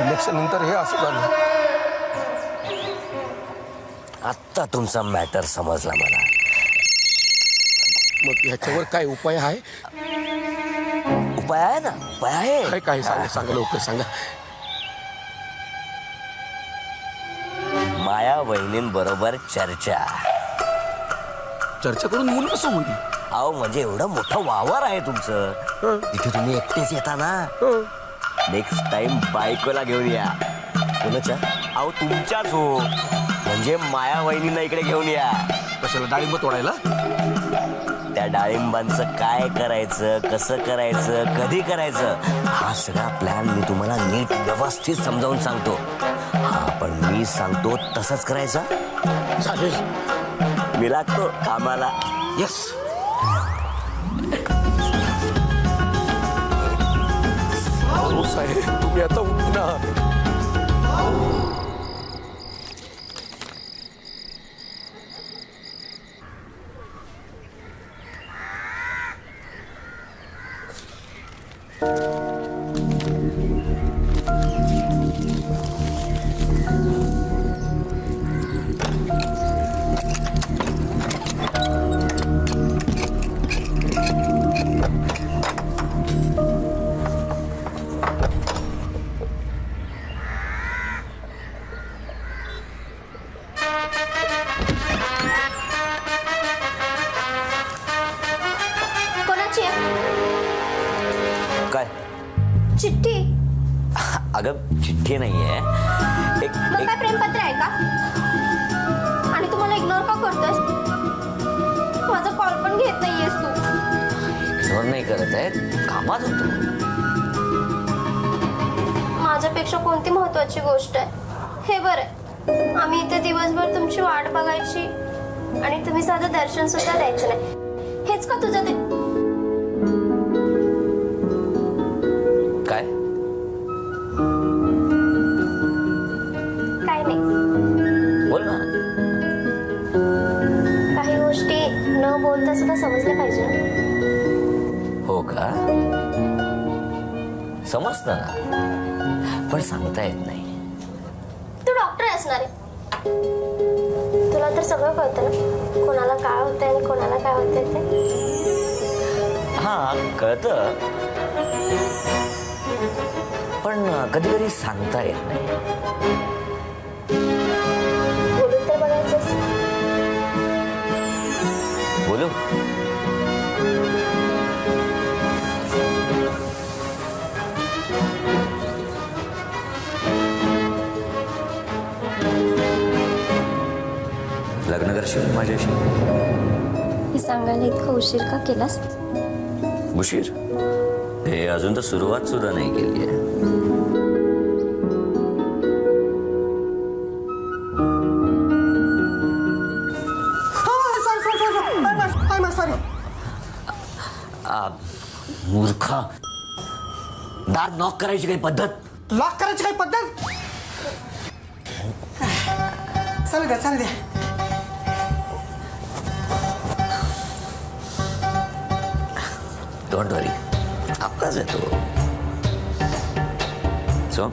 Speaker 15: इलेक्शन नंतर हे असं झालं.
Speaker 1: आत्ता तुमचा मॅटर समजला मला.
Speaker 15: मग ह्याच्यावर काय उपाय आहे?
Speaker 1: उपाय आहे ना, उपाय आहे.
Speaker 15: काय काय सांगा, सांगा लवकर सांगा.
Speaker 1: माया वहिनींबरोबर चर्चा
Speaker 15: करून मूल कसं होईल?
Speaker 1: अहो, म्हणजे एवढं मोठं वावर आहे तुमचं, तिथे तुम्ही एकटेच येता ना. नेक्स्ट टाइम बायकोला घेऊन या. कोणाच्या? अहो, तुमच्याच हो. म्हणजे माया वहिनींना इकडे घेऊन या.
Speaker 15: कशाला? डाळिंब तोडायला?
Speaker 1: त्या डाळिंबांचं काय करायचं, कसं करायचं, कधी करायचं, हा सगळा प्लॅन मी तुम्हाला नीट व्यवस्थित समजावून सांगतो. हा, पण मी सांगतो तसंच करायचं.
Speaker 15: चालेल,
Speaker 1: मी लागतो कामाला.
Speaker 15: येस. साहेब, तुम्ही आता उठणार.
Speaker 5: कोणाची आहे?
Speaker 1: काय?
Speaker 5: चिठ्ठी.
Speaker 1: अगं चिठ्ठी नाहीये, एक
Speaker 5: मग काय प्रेमपत्र आहे का? आणि तू मला इग्नोर का करतोस? माझा कॉल पण घेत नाहीयेस तू.
Speaker 1: इग्नोर नाही करत आहे, कामात होतो.
Speaker 5: माझ्यापेक्षा कोणती महत्वाची गोष्ट आहे? हे बरं, आम्ही इथे दिवसभर तुमची वाट बघायची आणि तुम्ही साधं दर्शन सुद्धा द्यायचं नाही. हेच का तुझं ते?
Speaker 1: काय?
Speaker 5: काय नाही.
Speaker 1: बोल ना.
Speaker 5: काही गोष्टी न बोलता सुद्धा समजल्या पाहिजे ना.
Speaker 1: हो का? समजतं ना, पण सांगता येत नाही.
Speaker 5: तू डॉक्टर असणार आहे, तुला तर सगळं कळतं ना, कोणाला काय होतंय आणि कोणाला काय होतंय ते.
Speaker 1: हा कळतं, पण कधी कधी सांगता येत नाही.
Speaker 5: बोलून तर बघायचंस.
Speaker 1: बोलू? लग्न करशील माझ्याशी?
Speaker 5: हे सांगायला इतका उशीर का केलास?
Speaker 1: उशीर? हे अजून तर सुरुवात सुद्धा नाही केली आहे. मूर्खा, दार नॉक करायची काही पद्धत?
Speaker 3: लॉक करायची काही पद्धत? चालू द्या, चालू द्या.
Speaker 1: डोंट वरी, आपलाच आहे तो. सो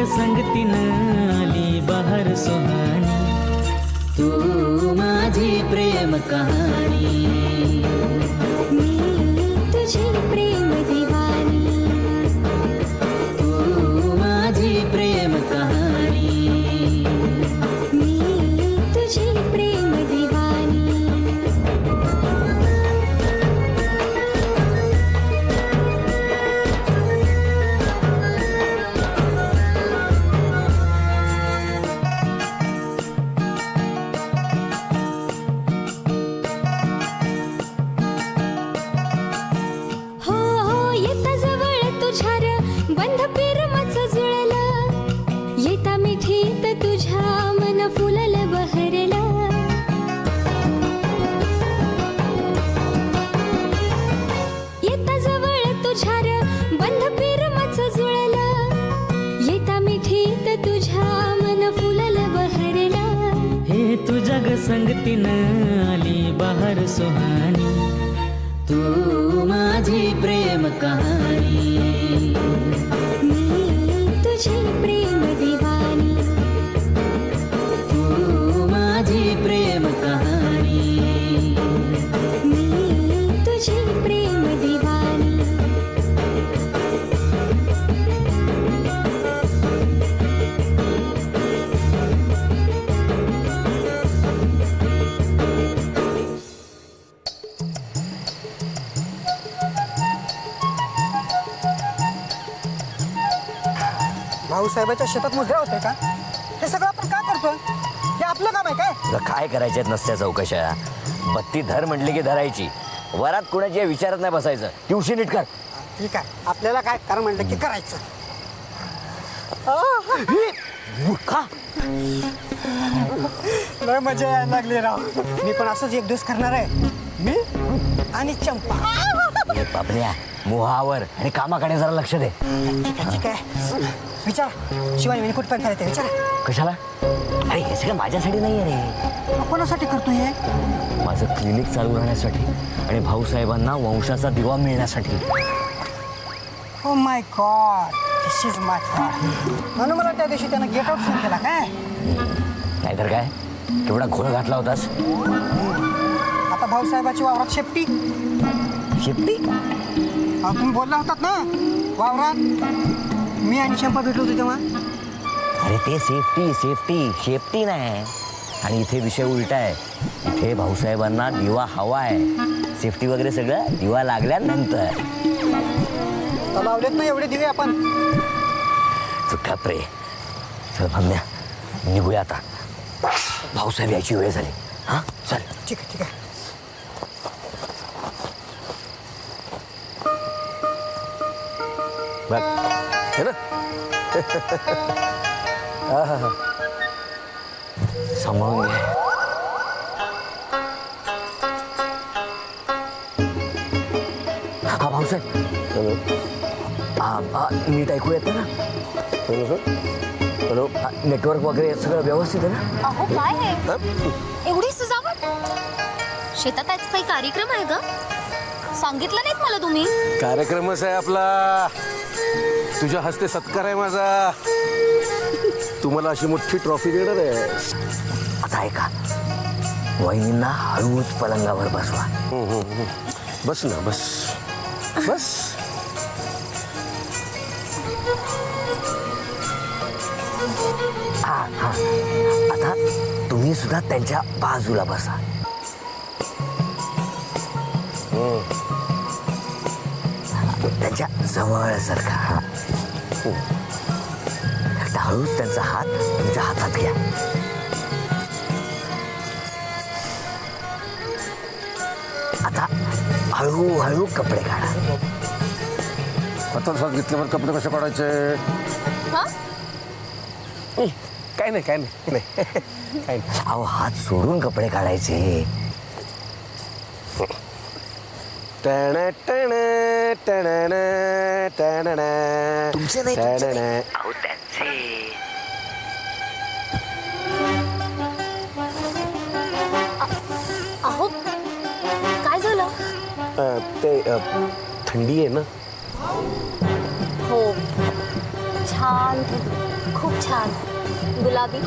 Speaker 12: संगतीन आली बहार सुहानी, तू माझी प्रेम कहाणी.
Speaker 5: मी तुझी प्रेम दिवानी,
Speaker 12: तू माझी प्रेम कहाणी.
Speaker 5: मी तुझी प्रेम दिवानी.
Speaker 12: संगतीन आली बहार सुहानी, तू माझी प्रेम कहाणी.
Speaker 5: मी तुझी प्रेम दिवानी,
Speaker 12: तू माझी प्रेम कहाणी.
Speaker 5: मी तुझी प्रेम दिवानी.
Speaker 3: भाऊसाहेबाच्या शेतात मुजरा होते का? हे सगळं आपण का करतो? हे आपलं काम आहे काय?
Speaker 1: तुला काय करायच्यात नसत्या चौकशा? बत्ती धर म्हटली की धरायची. वरात कुणाची विचारत नाही बसायचं. ती उशी नीट कर.
Speaker 3: ठीक आहे, आपल्याला काय कर म्हणलं की करायचं.
Speaker 1: मूर्खा.
Speaker 3: लय मजा यायला लागली राव. मी पण असंच एक दिवस करणार आहे. मी आणि चंपा.
Speaker 1: हे पापण्या मोहावर आणि कामाकडे जरा लक्ष दे.
Speaker 3: ठीक आहे. विचार शिवानी मी कुठपर्यंत करायचं विचार.
Speaker 1: कशाला? अरे हे सगळं माझ्यासाठी नाही आहे रे.
Speaker 3: मग कोणासाठी करतो हे?
Speaker 1: माझं क्लिनिक चालू राहण्यासाठी आणि भाऊसाहेबांना वंशाचा दिवा मिळण्यासाठी.
Speaker 3: Oh my God, this is my God. म्हणून मला त्या दिवशी त्यानं गेट आउट फोन केला काय?
Speaker 1: नाहीतर काय, केवढा घोळ घातला होतास.
Speaker 3: आता भाऊसाहेबाची वावरात शेपटी.
Speaker 1: शेपटी?
Speaker 3: तुम्ही बोलला होतात ना वावरात मी आणि चंपा भेटलो होतो तेव्हा.
Speaker 1: अरे ते सेफ्टी सेफ्टी शेफ्टी नाही. आणि इथे विषय उलटा आहे. इथे भाऊसाहेबांना दिवा हवा आहे. सेफ्टी वगैरे सगळं दिवा लागल्यानंतर.
Speaker 3: लावलेत ना एवढे दिवे आपण.
Speaker 1: चुका प्रे. चल भामण्या निघूया आता. भाऊसाहेब यायची वेळ झाली. हा चल.
Speaker 3: ठीक आहे ठीक आहे.
Speaker 15: बघ हे ना.
Speaker 1: सांभाळून घे. हा भाऊसाहेब नीट ऐकू येतं ना? हॅलो नेटवर्क वगैरे सगळं व्यवस्थित आहे ना?
Speaker 7: अहो काय आहे एवढी सजावट? शेतात आज काही कार्यक्रम आहे का? सांगितलं नाहीत मला तुम्ही.
Speaker 15: कार्यक्रमच आहे आपला. तुझ्या हस्ते सत्कार आहे माझा. तुम्हाला अशी मोठी ट्रॉफी देणार आहे.
Speaker 1: आता ऐका, वहिनींना हळूच पलंगावर बसवा.
Speaker 15: बस ना बस बस.
Speaker 1: हा हा आता तुम्ही सुद्धा त्यांच्या बाजूला बसा. त्यांच्या जवळ सरका. हळूच त्यांचा हात तुमच्या हातात घ्या. आता हळूहळू कपडे काढा.
Speaker 15: आता सांगितल्यावर कपडे कसे काढायचे? काय नाही काय नाही काय नाही.
Speaker 1: अहो हात सोडून कपडे काढायचे. तुमचे नाही अहो त्यांचे.
Speaker 7: अहो काय झालं?
Speaker 15: ते थंडी आहे ना.
Speaker 7: हो छान खूप छान गुलाबी.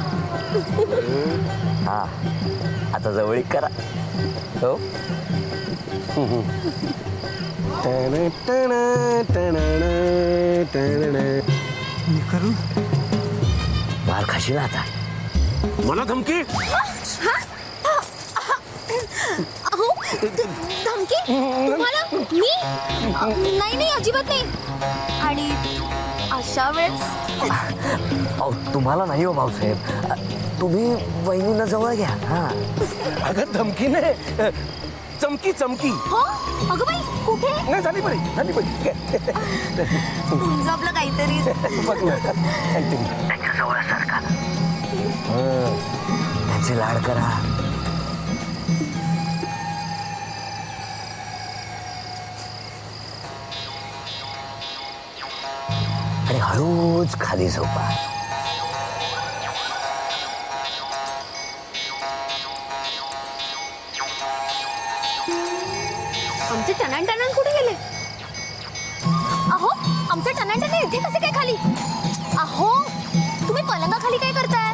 Speaker 1: हा आता जवळीक करा. हो
Speaker 3: करू
Speaker 1: मार खाशील आता.
Speaker 15: मला धमकी?
Speaker 7: अहो धमकी तुम्हाला? मी नाही नाही अजिबात नाही. आणि अशा वेळेस
Speaker 1: अहो तुम्हाला नाही हो भाऊसाहेब. तुम्ही वहिनीला जवळ घ्या. हा
Speaker 15: अगं धमकी नाही, चमकी चमकी.
Speaker 7: हो अगं बाई कुठे?
Speaker 15: नाही झाली बरी झाली बरी.
Speaker 7: तुमचं आपलं काहीतरी.
Speaker 15: बघ ना काहीतरी.
Speaker 1: त्यांच्या जवळ सारखा त्यांचे लाड करा. आणि हळूच खाली झोपा.
Speaker 7: आमचे टनान टनान कुठे गेले? अहो आमचे टनान टनान इथे कसे काय खाली? अहो तुम्ही पलंगाखाली काय करताय?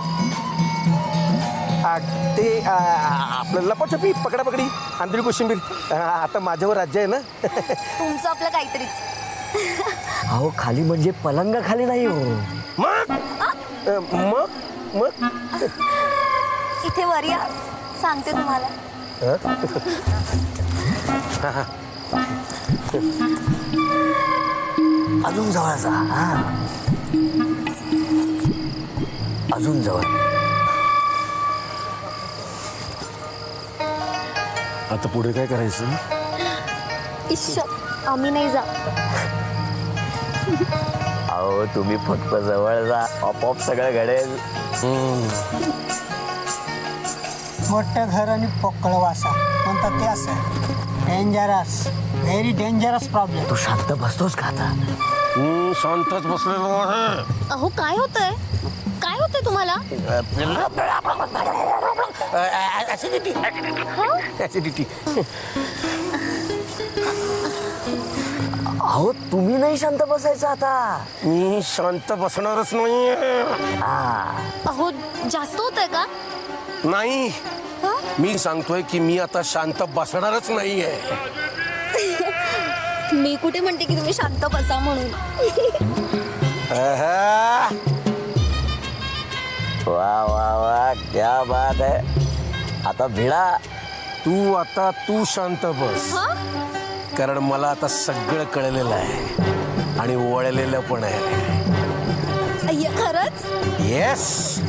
Speaker 15: ते आपलं लपाछपी पकडापकडी आंधळी कोशिंबीर. आता माझ्यावर राज्य आहे ना.
Speaker 7: तुमचं आपलं काहीतरीच.
Speaker 1: अहो खाली म्हणजे पलंगा खाली नाही हो.
Speaker 15: मग मग मग
Speaker 7: इथे वर या सांगते तुम्हाला.
Speaker 1: अजून जवळ जा. हा अजून जवळ.
Speaker 15: आता पुढे काय करायचं?
Speaker 7: इश्श, आम्ही नाही जा.
Speaker 1: अहो तुम्ही फक्त जवळ जा, आपोआप सगळं घडेल.
Speaker 3: मोठं घर आणि पोकळ वासा म्हणतात ते असं डेंजरस, व्हेरी डेंजरस प्रॉब्लेम.
Speaker 1: तू शांत बसतोस का आता?
Speaker 15: शांतच बसलेलो आहे.
Speaker 7: अहो काय होतंय? काय होतंय तुम्हाला?
Speaker 15: ऍसिडिटी.
Speaker 1: अहो तुम्ही नाही शांत बसायचं आता.
Speaker 15: मी शांत बसणारच नाहीये.
Speaker 7: अहो जास्त होतंय का?
Speaker 15: नाही, मी सांगतोय की मी आता शांत बसणारच नाहीये.
Speaker 7: मी कुठे म्हणते की तुम्ही शांत बसा म्हणून.
Speaker 1: वा वा वा, क्या बात आहे. आता भिडा.
Speaker 15: तू शांत बस, कारण मला आता सगळं कळलेलं आहे आणि वळलेलं पण आहे.
Speaker 7: अय्या खरंच?
Speaker 15: येस.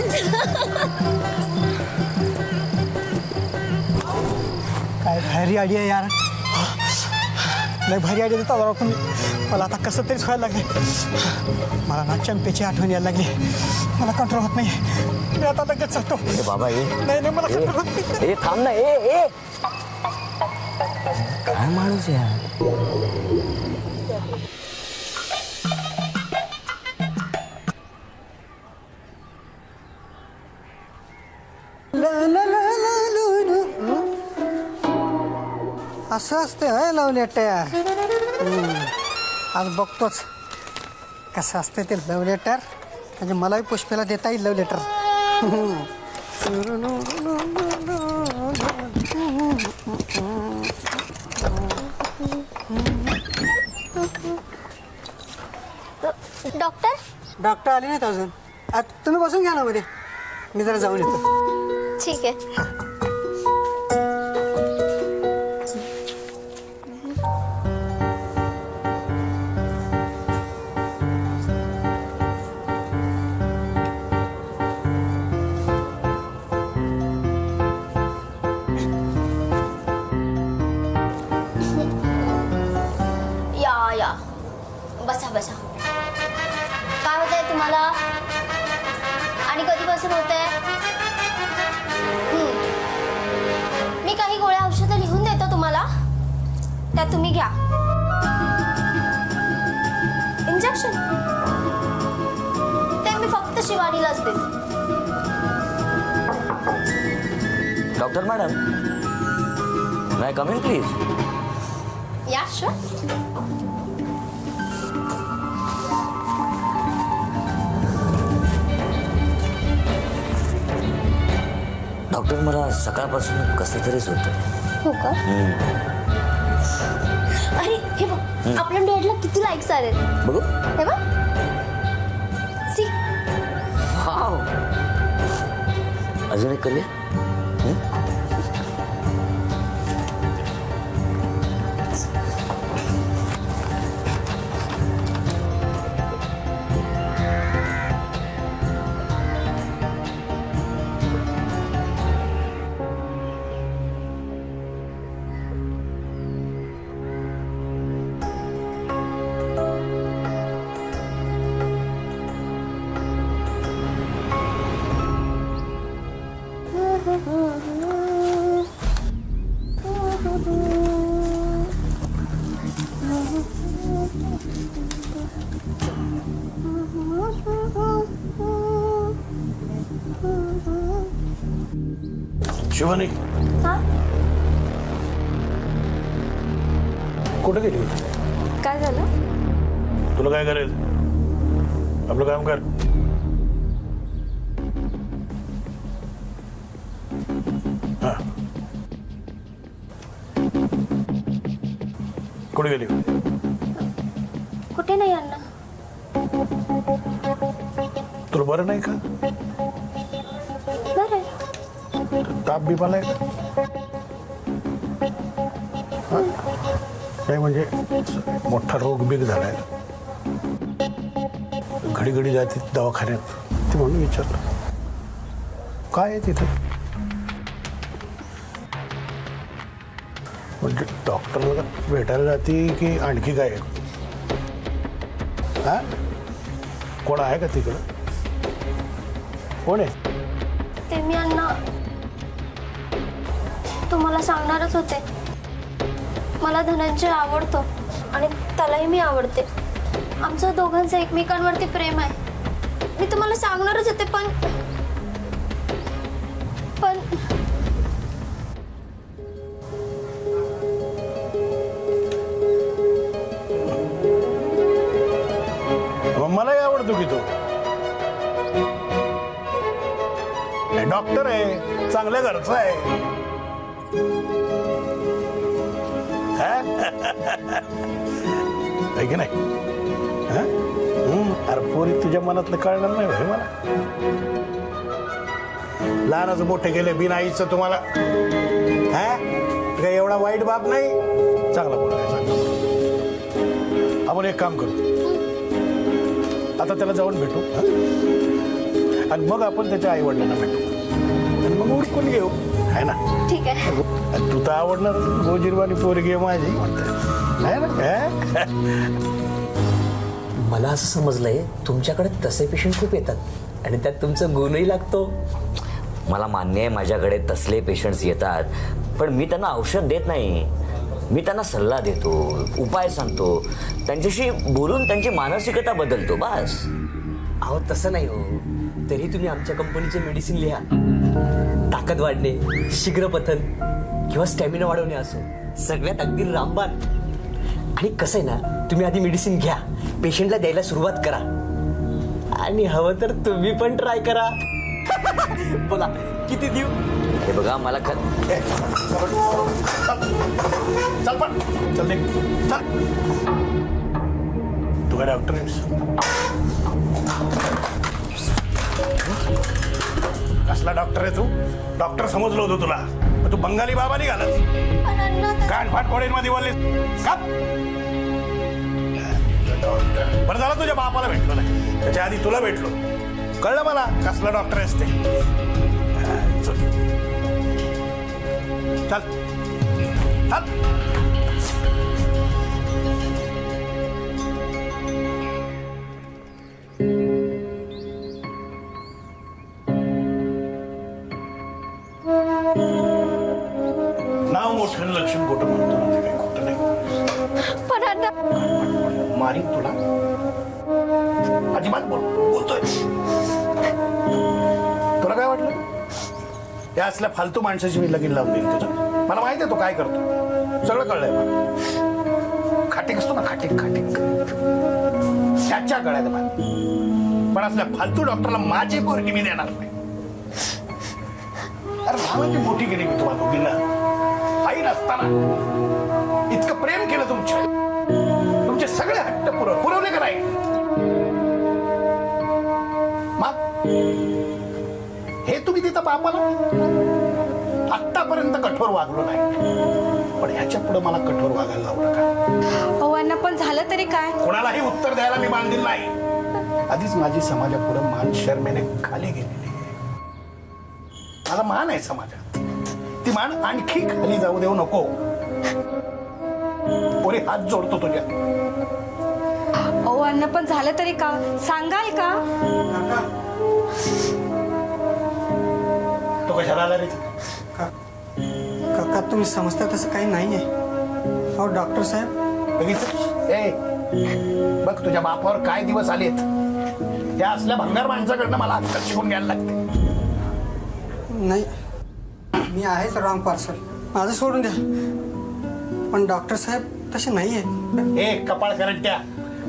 Speaker 3: काय भारी आयडिया यार, लय भारी आयडिया देता जरा तुम्ही. मला आता कसं तरीच व्हायला लागले. मला ना चंपेची आठवण यायला लागली. मला कंट्रोल होत नाही. मी आता लगेच जातो.
Speaker 1: बाबा ये.
Speaker 3: नाही मला कंट्रोल होत नाही.
Speaker 1: ए थांब ना. ए काय माणूस या.
Speaker 3: असं असतं लव्ह लेटर. आज बघतोच कसं असतं ते लव्ह लेटर. म्हणजे मलाही पुष्पेला देता येईल लव्ह लेटर. डॉक्टर आले नाहीत अजून. तुम्ही बसून घ्या ना मध्ये, मी जरा जाऊन येतो.
Speaker 7: ठीक आहे. या बसा बसा. काय होतंय तुम्हाला आणि कधीपासून होतंय? मी काही गोळ्या औषधं लिहून देतो तुम्हाला, त्या तुम्ही घ्या. इंजेक्शन ते मी फक्त शिवानीलाच देते.
Speaker 1: Doctor madam, may I come in please?
Speaker 7: Yeah, sure.
Speaker 1: Doctor मला सकाळपासून कसं तरीच होतं.
Speaker 7: हो का? अरे हे बघ, आपल्या डॅडला किती लाईक्स आलेत
Speaker 1: बघू.
Speaker 7: हे बघ. सी.
Speaker 1: वाव. अजून एक करूया.
Speaker 15: शिवानी कुठे गेली?
Speaker 16: काय झालं?
Speaker 15: तुला काय करायचं? आपलं काम कर. कुठे गेली?
Speaker 7: कुठे नाही अण्णा.
Speaker 15: तुला बरं नाही का?
Speaker 7: बरं.
Speaker 15: ताप बी आलाय? नाही म्हणजे मोठा रोग बिग झालाय. घडी घडी जाते दवाखान्यात, ते म्हणून विचारलं. काय आहे तिथं? म्हणजे डॉक्टरला भेटायला जाते की आणखी काय आहे? हा, कोण आहे का तिकडं? कोण आहे?
Speaker 5: ते मी अण्णा तुम्हाला सांगणारच होते. मला धनंजय आवडतो आणि त्यालाही मी आवडते. आमचं दोघांचं एकमेकांवरती प्रेम आहे. मी तुम्हाला सांगणारच होते पण
Speaker 15: मलाही आवडतो की तो डॉक्टर आहे, चांगल्या घरचा आहे. है की नाही? अरे पोरी तुझ्या मनातलं कळणार नाही भाई मला. लहानच मोठे गेले बिन आईचं तुम्हाला. काय एवढा वाईट बाप नाही. चांगला बोला आपण एक काम करू, आता त्याला जाऊन भेटू आणि मग आपण त्याच्या आई वडिलांना भेटू आणि मग उरकून घेऊ, है ना?
Speaker 5: ठीक आहे.
Speaker 15: तू तर आवडणार गोजिरवाणी पोरगी माझी म्हणते ना.
Speaker 12: मला असं समजलंय तुमच्याकडे तसे पेशंट खूप येतात आणि त्यात तुमचं गुणही लागतो.
Speaker 1: मला मान्य आहे माझ्याकडे तसले पेशंट्स येतात, पण मी त्यांना औषध देत नाही. मी त्यांना सल्ला देतो, उपाय सांगतो, त्यांच्याशी बोलून त्यांची मानसिकता बदलतो बस.
Speaker 12: अहो तसं नाही हो. तरी तुम्ही आमच्या कंपनीचे मेडिसिन लिहा. ताकद वाढणे, शीघ्रपतन किंवा स्टॅमिना वाढवणे असो, सगळ्यात अगदी रामबाण. आणि कसं आहे ना, तुम्ही आधी मेडिसिन घ्या, पेशंटला द्यायला सुरुवात करा आणि हवं तर तुम्ही पण ट्राय करा. बोला किती देऊ?
Speaker 1: हे बघा मला
Speaker 15: चल पण चल निघ. चल. तू काय डॉक्टर आहेस? कसला डॉक्टर आहे तू? डॉक्टर समजलो होतो तुला, तू बंगाली बाबा निघालास. कान फाट पडेल मध्ये बोललीस का? बरं झालं तुझ्या बापाला भेटलो नाही, त्याच्या आधी तुला भेटलो. कळलं मला कसला डॉक्टर आहेस ते. चल चल चल. नाव मोठं लक्षण खोटं म्हणतो ना, ते काही खोटं नाही.
Speaker 5: पण
Speaker 15: मारी तुला अजिबात बोलतोय. तुला काय वाटलं या असल्या फालतू माणसाची मी लगीन लावून देईल तुझं? मला माहिती आहे तो काय करतो, सगळं कळलंय मला. खाटीक असतो ना, खाटीक खाटीक त्याच्या गळ्यात बांध. पण असल्या फालतू डॉक्टरला माझी पोरगी मी देणार नाही. अरे भावाची मोठी केली मी तुम्हाला दोघींना. आई नसताना इतकं प्रेम केलं तुमचे सगळे हट्ट पुरवले का नाही? हे तुम्ही तिथं बापाला आतापर्यंत कठोर वागलो नाही, पण ह्याच्या पुढे मला कठोर वागायला लावू नका.
Speaker 16: अहो अण्णा पण झालं तरी काय?
Speaker 15: कोणालाही उत्तर द्यायला मी बांधील नाही. आधीच माझी समाजापुढे मान शर्मेने खाली गेलेली आहे. माझा मान आहे समाजात, ती मान आणखी खाली जाऊ देऊ नको. पोरी हात जोडतो तुझ्या.
Speaker 16: अहो अण्णा पण झालं तरी का? सांगाल का?
Speaker 15: तो कशाला आला रे?
Speaker 3: काका तुम्ही समजता तसं काही नाहीये. अहो डॉक्टर साहेब
Speaker 15: बघ तुझ्या बापावर काय दिवस आलेत. त्या असल्या भंगार माणसाकडनं मला अक्कल शिकून घ्यायला लागते.
Speaker 3: नाही मी आहेच रॉंग पार्सल, माझं सोडून द्या. पण डॉक्टर साहेब तसे नाहीये.
Speaker 15: ए कपाळ करंट्या,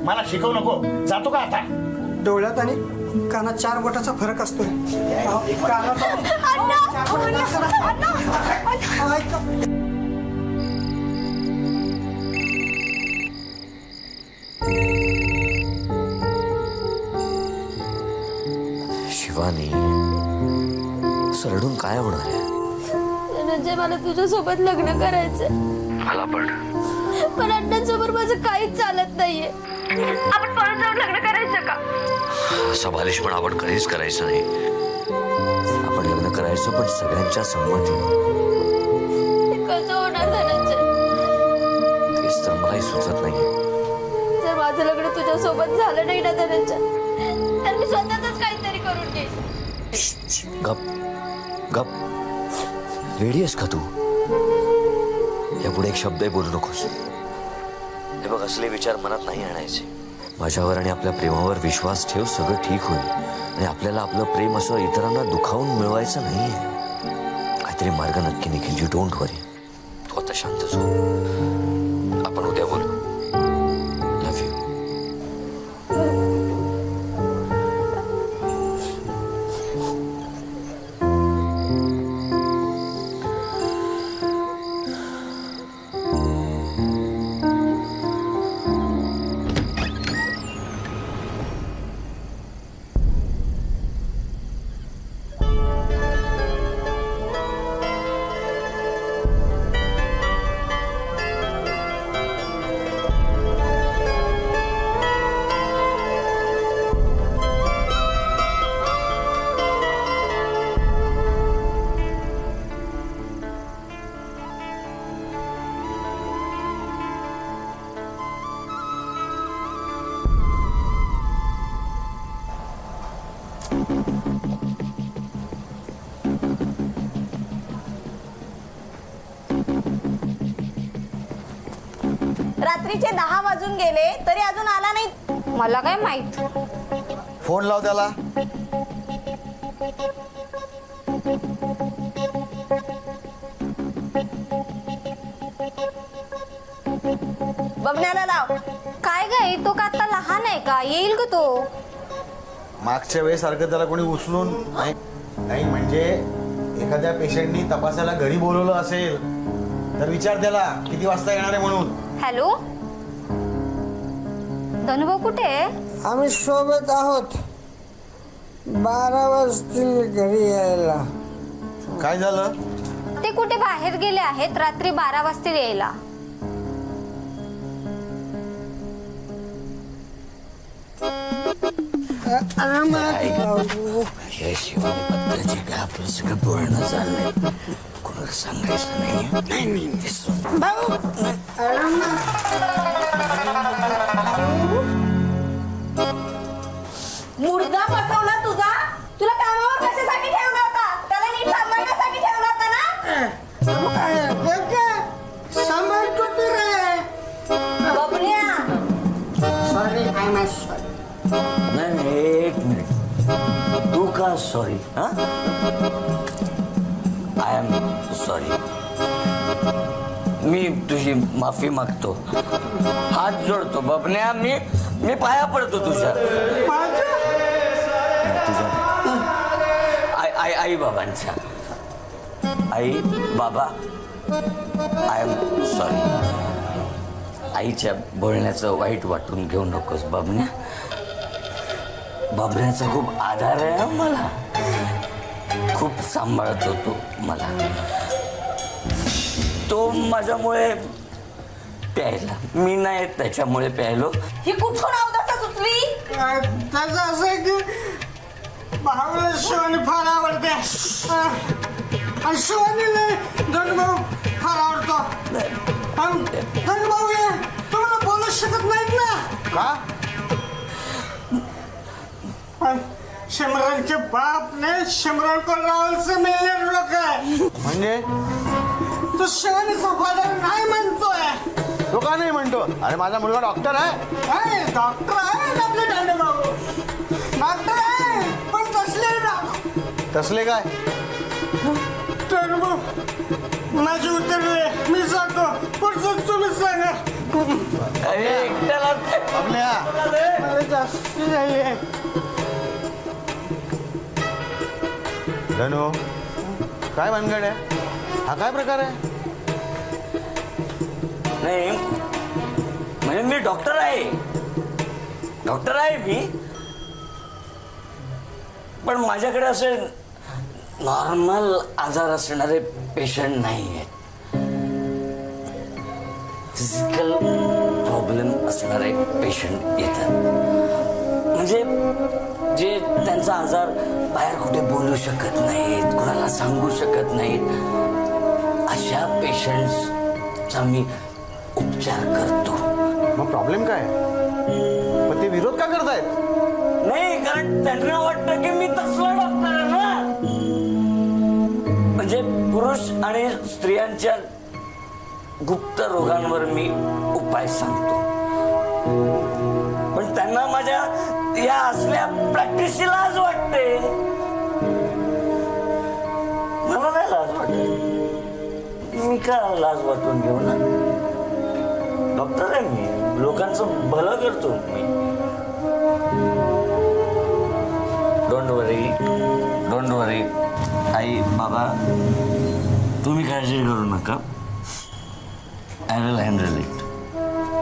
Speaker 15: मला शिकवू नको. जातो का आता?
Speaker 3: डोळ्यात आणि कानात 4 बोटाचा फरक असतो.
Speaker 1: शिवानी, सरडून काय होणार आहे?
Speaker 5: धनंजय मला तुझ्यासोबत लग्न करायचंय.
Speaker 1: मला
Speaker 5: पण अण्णांसोबत माझं काहीच चालत नाहीये. आपण परत जाऊन लग्न करायचं का?
Speaker 1: असा बालिशपणा आपण कधीच करायचं नाही. आपण लग्न छोटस पण सगळ्यांच्या संमतीने.
Speaker 5: कसं होणार धनंजय?
Speaker 1: तेच तर मलाही सुचत नाहीये.
Speaker 5: जर माझं लग्न तुझ्यासोबत झालं नाही ना धनंजय, तर मी स्वतःच काहीतरी करून घेईन.
Speaker 1: गप गप. रेडी आहेस का तू? यापुढे एक शब्दही बोलू नकोस. हे बघ, असले विचार मनात नाही आणायचे. माझ्यावर आणि आपल्या प्रेमावर विश्वास ठेव, सगळं ठीक होईल. आणि आपल्याला आपलं प्रेम असं इतरांना दुखावून मिळवायचं नाहीये. काहीतरी मार्ग नक्की निघेल. यू डोंट वरी. तू आता शांतच हो. आपण उद्या बोलू. Love you.
Speaker 4: रात्रीचे 10 वाजून गेले तरी अजून आला नाही.
Speaker 5: मला काय माहित.
Speaker 6: फोन लाव त्याला.
Speaker 4: बघण्याला लाव.
Speaker 5: काय ग, तो का आता लहान आहे का? येईल का तो?
Speaker 6: मागच्या वेळेसारखं त्याला कोणी उचलून नाही. नाही म्हणजे एखाद्या पेशंटनी तपासायला घरी बोलवलं असेल तर विचार त्याला किती वाजता येणार आहे म्हणून.
Speaker 5: हॅलो, धनुभाऊ कुठे आहे?
Speaker 3: आम्ही सोबत आहोत. 12 वाजतील घरी यायला.
Speaker 6: काय झालं?
Speaker 5: ते कुठे बाहेर गेले आहेत. रात्री 12 वाजतील यायला.
Speaker 1: शिवानीबद्दल जे काय आपलं सगळं बोलणं चाललंय कोणाला सांगायचं नाही.
Speaker 4: मुर्दा फसवला तुझा. तुला कामावर कशासाठी ठेवला होता? त्याला नीट सांभाळण्यासाठी ठेवला होता ना.
Speaker 3: सांभाळतो तर
Speaker 4: Babanya.
Speaker 3: Sorry, I am sorry.
Speaker 1: नाही, एक मिनिट. तू का सॉरी? I am sorry. मी तुझी माफी मागतो. हात जोडतो बबन्या. मी पाया पडतो तुझ्या. आई बाबांच्या. आई बाबा, आय एम सॉरी. आईच्या बोलण्याचं वाईट वाटून घेऊ नकोस बबन्या. बबन्याचा खूप आधार आहे मला. खूप सांभाळतो तो मला. तो माझ्यामुळे प्यायला. मी नाही त्याच्यामुळे प्यायलो.
Speaker 4: ही कुठून अवदसा सुचली?
Speaker 3: त्याचं असं आहे की भाऊला शिवानी फार आवडते आणि शिवानीला धनभाऊ फार आवडतो. धनभाऊ हे तुम्हाला बोलू शकत नाहीत ना.
Speaker 6: का?
Speaker 3: शिमरनचे बाप ने शिमरन को राहुल से मिलने रोका.
Speaker 6: म्हणजे
Speaker 3: तो शिवानीचा फादर नाही म्हणतोय.
Speaker 6: तो का नाही म्हणतो? अरे माझा मुलगा डॉक्टर आहे.
Speaker 3: डॉक्टर आहे ना आपले धनभाऊ. डॉक्टर आहे पण
Speaker 6: तसले काय?
Speaker 3: धनभाऊ माझी उतरली. मी जातो. पुढचं तुम्ही सांगा. मला जास्ती झाली आहे.
Speaker 6: धनु, काय भानगड आहे? हा काय प्रकार आहे?
Speaker 1: नाही म्हणजे मी डॉक्टर आहे. डॉक्टर आहे मी. पण माझ्याकडे असे नॉर्मल आजार असणारे पेशंट नाही आहेत. फिजिकल प्रॉब्लेम असणारे पेशंट येतात. म्हणजे जे त्यांचा आजार बाहेर कुठे बोलू शकत नाहीत, कोणाला सांगू सांगू शकत नाहीत अशा पेशंट्सचा मी उपचार करतो.
Speaker 6: मग प्रॉब्लेम काय? पण ते विरोध का करतायत?
Speaker 1: नाही, कारण त्यांना वाटतं की मी तसला डॉक्टर आहे ना. म्हणजे पुरुष आणि स्त्रियांच्या गुप्त रोगांवर मी उपाय सांगतो. पण त्यांना माझ्या या असल्या प्रॅक्टिसची लाज वाटते. मला नाही लाज वाटते. मी का लाज वाटून घेऊ ना? डॉक्टर आहे मी, लोकांचं भलं करतो मी. डोंट वरी आई बाबा, तुम्ही काळजी करू नका. I will handle it.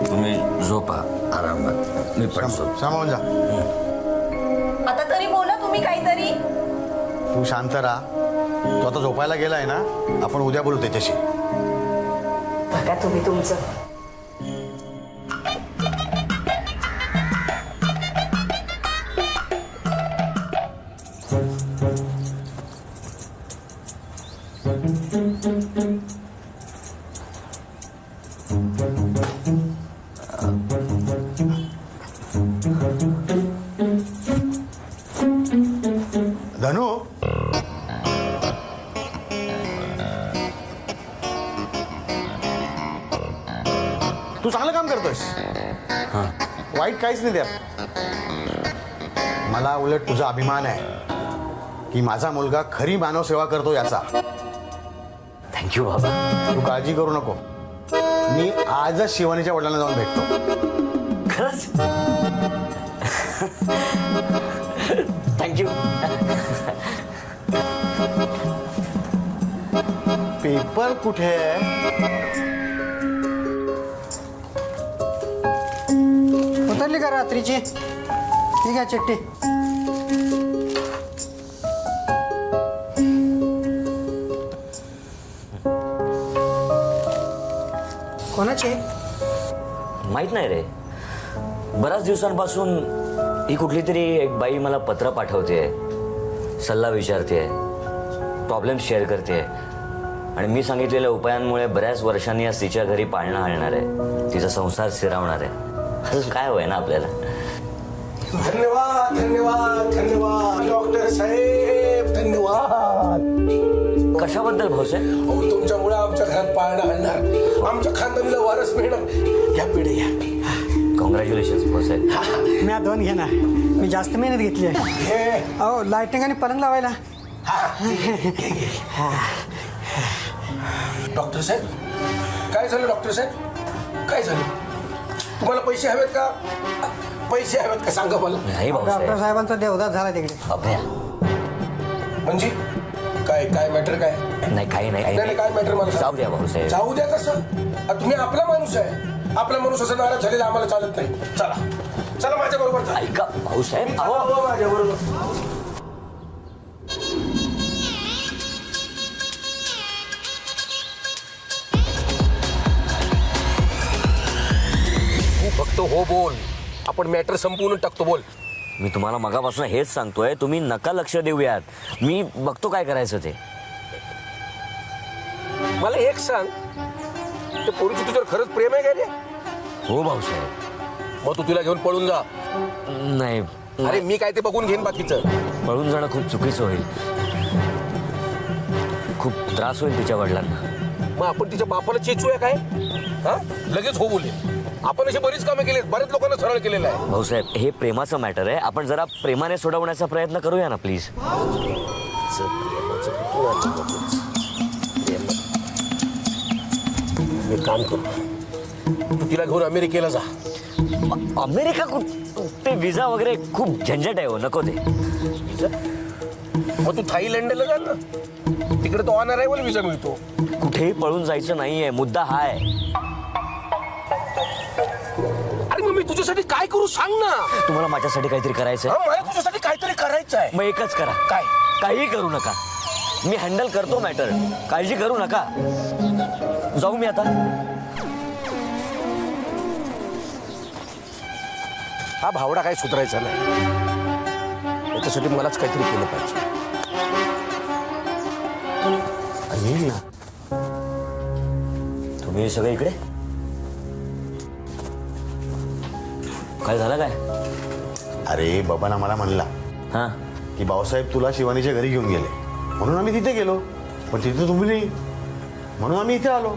Speaker 1: तुम्ही झोपा आरामात, मी पण
Speaker 6: सामावून जा.
Speaker 4: आता तरी बोला तुम्ही काहीतरी.
Speaker 6: तू शांत राहा. तो आता झोपायला गेलाय ना, आपण उद्या बोलू त्याच्याशी.
Speaker 4: बघा तुम्ही तुमचं.
Speaker 6: धनु, तू चांगलं काम करतोयस. वाईट काहीच नाही त्यात. मला उलट तुझा अभिमान आहे की माझा मुलगा खरी मानव सेवा करतो याचा.
Speaker 1: थँक्यू बाबा.
Speaker 6: तू काळजी करू नको. मी आजच शिवानीच्या वडिलांना जाऊन भेटतो.
Speaker 1: खरंच? थँक्यू.
Speaker 6: पेपर कुठे आहे?
Speaker 3: उतरली का रात्रीची? ठीक आहे चिठ्ठी. कोणाची?
Speaker 1: माहित नाही रे. बऱ्याच दिवसांपासून ही कुठली तरी एक बाई मला पत्र पाठवते, सल्ला विचारते, प्रॉब्लेम शेअर करते. आणि मी सांगितलेल्या उपायांमुळे बऱ्याच वर्षांनी आज तिच्या घरी पाळणं आणणार आहे, तिचा संसार स्थिरावणार आहे. अजून काय होय ना आपल्याला.
Speaker 15: धन्यवाद धन्यवाद धन्यवाद डॉक्टर साहेब, धन्यवाद.
Speaker 1: कशाबद्दल भाऊसाहेब?
Speaker 15: तुमच्यामुळे आमच्या घरात पाळणं आणणार, आमच्या खानदानीला वारस मिळणार. या पिढे या.
Speaker 1: कॉंग्रॅच्युलेशन भाऊसाहेब.
Speaker 3: मी 2 घेणार. मी जास्त मेहनत घेतली आहे. अहो, लाइटिंग आणि पलंग लावायला.
Speaker 15: डॉक्टर साहेब, काय झालं? डॉक्टर साहेब, काय झालं? तुम्हाला पैसे हवेत का? पैसे हवेत का सांगा मला.
Speaker 1: नाही
Speaker 3: डॉक्टर साहेबांचा देवदास झाला तिकडे.
Speaker 15: म्हणजे काय काय मॅटर काय?
Speaker 1: नाही काही नाही.
Speaker 15: काय मॅटर मला
Speaker 1: जाऊ द्या भाऊसाहेब.
Speaker 15: जाऊ द्या कसं? तुम्ही आपला माणूस आहे. आपला माणूस असं नाराज झालेला आम्हाला चालत नाही. चला चला माझ्या बरोबर.
Speaker 1: ऐका भाऊसाहेब,
Speaker 15: माझ्या बरोबर. फक्त हो बोल, आपण मॅटर संपवून टाकतो. बोल.
Speaker 1: मी तुम्हाला मगापासून हेच सांगतोय, तुम्ही नका लक्ष देऊयात. मी बघतो काय करायचं ते.
Speaker 15: मला एक सांग, ते पोरीची तुझ्यावर खरंच प्रेम आहे का रे?
Speaker 1: हो भाऊसाहेब.
Speaker 15: मग तू तिला घेऊन पळून जा.
Speaker 1: नाही.
Speaker 15: अरे मी काय ते बघून घेईन बाकीचं.
Speaker 1: पळून जाणं खूप चुकीचं होईल. खूप त्रास होईल तिच्या वडिलांना.
Speaker 15: मग आपण तिच्या बापाला चेचूया काय? हा, लगेच हो बोले. आपण अशी बरीच कामं केली, बऱ्याच लोकांना सरळ केलेलं आहे.
Speaker 1: भाऊसाहेब, हे प्रेमाचं मॅटर आहे. आपण जरा प्रेमाने सोडवण्याचा प्रयत्न करूया ना प्लीज.
Speaker 15: एक काम करू, तू तिला घेऊन अमेरिकेला जा.
Speaker 1: अमेरिका? ते विजा वगैरे खूप झंझट आहे हो, नको ते.
Speaker 15: मग तू थाईलंडला जा ना, तिकडे तो ऑन अरायवल विजा मिळतो.
Speaker 1: कुठेही पळून जायचं नाहीये, मुद्दा हा आहे.
Speaker 15: अरे मग मी तुझ्यासाठी काय करू सांग ना.
Speaker 1: तुम्हाला माझ्यासाठी काहीतरी करायचंय?
Speaker 15: मला तुझ्यासाठी काहीतरी करायचं आहे.
Speaker 1: मग एकच करा.
Speaker 15: काय?
Speaker 1: काही करू नका. मी हँडल करतो मॅटर, काळजी करू नका. जाऊ मी आता.
Speaker 15: हा भावडा काय सुधारायचा नाही, याच्यासाठी मलाच काहीतरी केलं पाहिजे.
Speaker 6: येईल ना.
Speaker 1: तुम्ही सगळे इकडे काय झालं काय?
Speaker 6: अरे बाबांना मला म्हणला
Speaker 1: हा
Speaker 6: की भाऊसाहेब तुला शिवानीच्या घरी घेऊन गेले, म्हणून आम्ही तिथे गेलो. पण तिथे तुम्ही नाही, म्हणून आम्ही इथे आलो.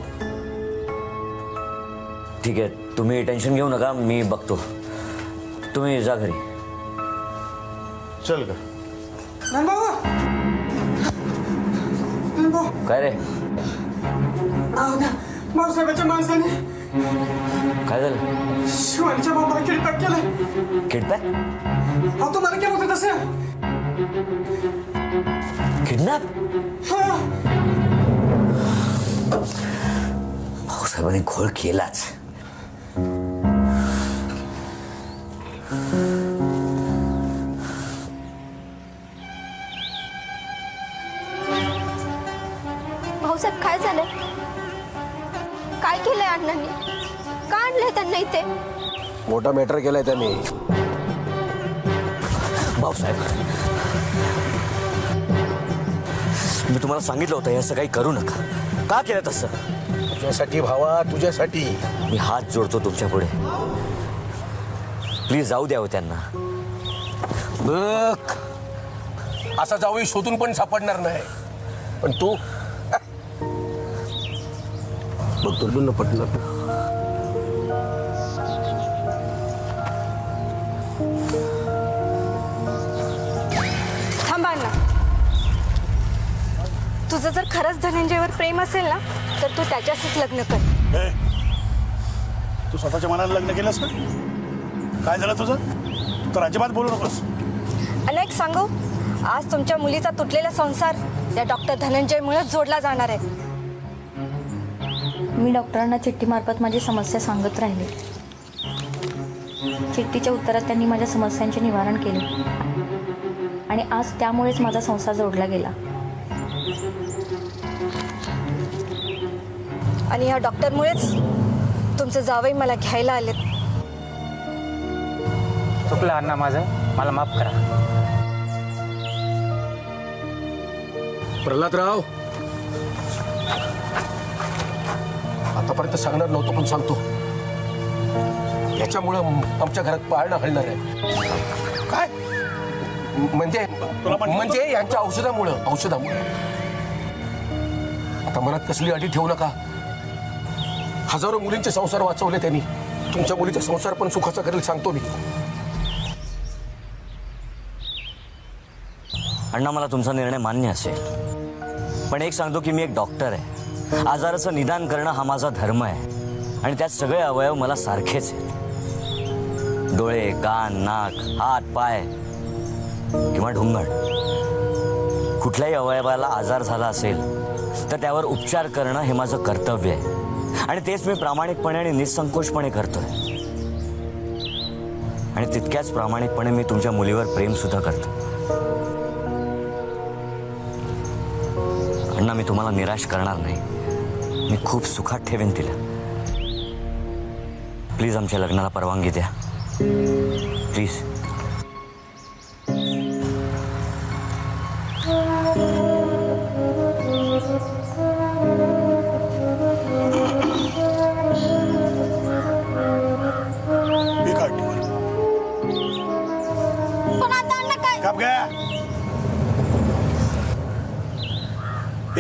Speaker 1: ठीक आहे, तुम्ही टेन्शन घेऊ नका, मी बघतो. तुम्ही जा घरी.
Speaker 6: चल का
Speaker 1: काय रे?
Speaker 2: भाऊसाहेबांच्या माणसाने
Speaker 1: काय झालं?
Speaker 2: शिवानीच्या बाबाला किडपॅक केलंय.
Speaker 1: किडनॅप?
Speaker 2: अहो तुम्हाला केलं होतं तसं.
Speaker 1: किडनॅप? भाऊसाहेबांनी घोळ केलाच.
Speaker 5: भाऊसाहेब काय झालंय? काय केलंय अण्णांनी? का आणलंय त्यांना इथे?
Speaker 15: मोठा मॅटर केलाय त्यांनी.
Speaker 1: भाऊसाहेब, मी तुम्हाला सांगितलं होतं असं काही करू नका. का केलं तसं?
Speaker 15: तुझ्यासाठी भावा, तुझ्यासाठी.
Speaker 1: मी हात जोडतो तुमच्या पुढे. प्लीज जाऊ द्यावं त्यांना.
Speaker 15: बघ, असा जाऊही शोधून पण सापडणार नाही. पण तू बघ, तुला न पटलं.
Speaker 16: थांबा ना. तुझं जर खरंच धनंजयवर प्रेम असेल ना तर तू त्याच्याशीच लग्न कर.
Speaker 13: तू स्वतःच्या मनानं लग्न केलंस का? काय झालं तुझं? तू तर अजिबात बोलू नकोस.
Speaker 16: आणि एक सांगू, आज तुमच्या मुलीचा तुटलेला संसार त्या डॉक्टर धनंजयमुळे जोडला जाणार आहे.
Speaker 17: मी डॉक्टरांना चिठ्ठीमार्फत माझी समस्या सांगत राहिले. चिठ्ठीच्या उत्तरात त्यांनी माझ्या समस्यांचे निवारण केले आणि आज त्यामुळेच माझा संसार जोडला गेला.
Speaker 16: आणि ह्या डॉक्टरमुळेच तुमचे जावई मला घ्यायला आलेत.
Speaker 14: चुकलं अण्णा माझं, मला माफ करा.
Speaker 15: प्रल्हादराव, आतापर्यंत सांगणार नव्हतो पण सांगतो. याच्यामुळं आमच्या घरात पाळणं हलणार आहे. काय? म्हणजे यांच्या औषधामुळं. आता मनात कसली अटी ठेवू नका. हजारो मुलींचे संसार वाचवले त्यांनी. तुमच्या मुलीचा संसार पण सुखाचा करेल सांगतो मी.
Speaker 1: अण्णा, मला तुमचा निर्णय मान्य असेल, पण एक सांगतो की मी एक डॉक्टर आहे. आजाराचं निदान करणं हा माझा धर्म आहे आणि त्यात सगळे अवयव मला सारखेच आहेत. डोळे, कान, नाक, हात, पाय किंवा ढुंगण. कुठल्याही अवयवाला आजार झाला असेल तर त्यावर उपचार करणं हे माझं कर्तव्य आहे आणि तेच मी प्रामाणिकपणे आणि निसंकोचपणे करतोय. आणि तितक्याच प्रामाणिकपणे मी तुमच्या मुलीवर प्रेम सुद्धा करतो. अण्णा, मी तुम्हाला निराश करणार नाही. मी खूप सुखात ठेवेन तिला. प्लीज आमच्या लग्नाला परवानगी द्या. प्लीज.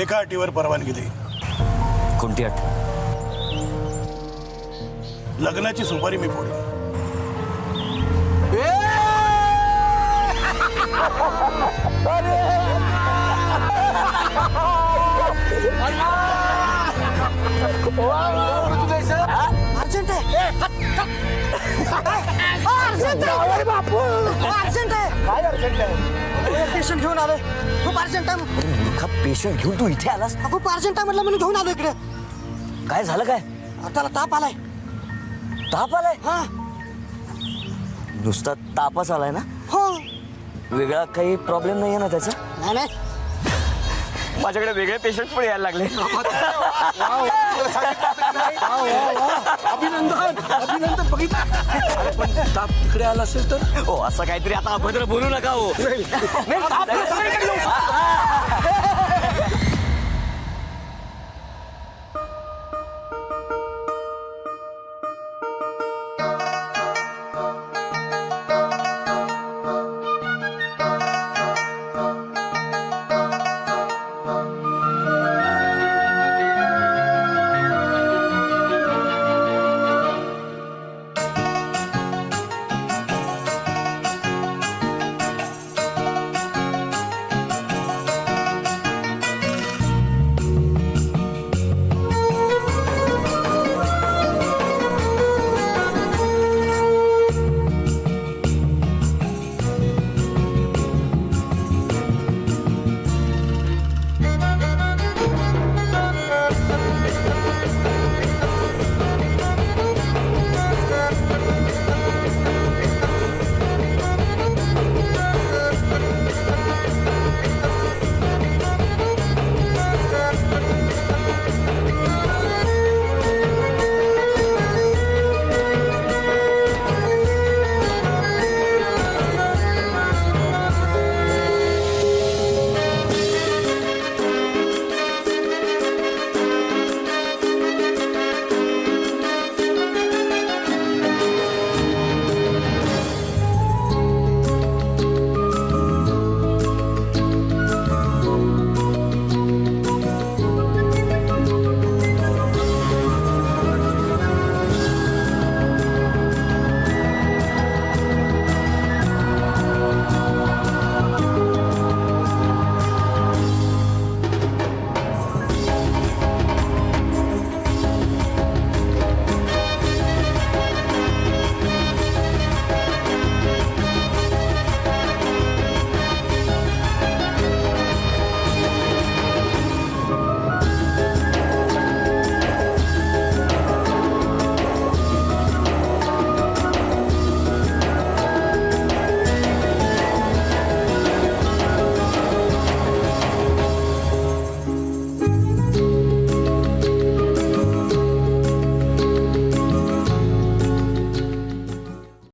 Speaker 13: एका अटीवर परवानगी दे.
Speaker 1: कोणती अट?
Speaker 13: लग्नाची सुपारी मी फोडेन.
Speaker 3: अर्जंट आहे. अर्जंट आहे.
Speaker 15: काय अर्जंट आहे?
Speaker 3: पेशंट घेऊन आलोय. खूप अर्जंट आहे.
Speaker 1: पेशंट घेऊन तू इथे आलास?
Speaker 3: खूप अर्जंट आहे म्हटलं, म्हणून घेऊन आलो इकडे.
Speaker 1: काय झालं? काय
Speaker 3: त्याला ताप आलाय.
Speaker 1: ताप आलाय?
Speaker 3: हा.
Speaker 1: नुसता तापच आलाय ना?
Speaker 3: हो.
Speaker 1: वेगळा काही प्रॉब्लेम नाहीये ना त्याचा?
Speaker 3: नाही.
Speaker 1: माझ्याकडे वेगळे पेशंट पण यायला लागले.
Speaker 15: अभिनंदन. बघितलं पण ताप तिकडे आला असेल तर?
Speaker 1: हो, असं काहीतरी आता अभद्र बोलू नका. हो,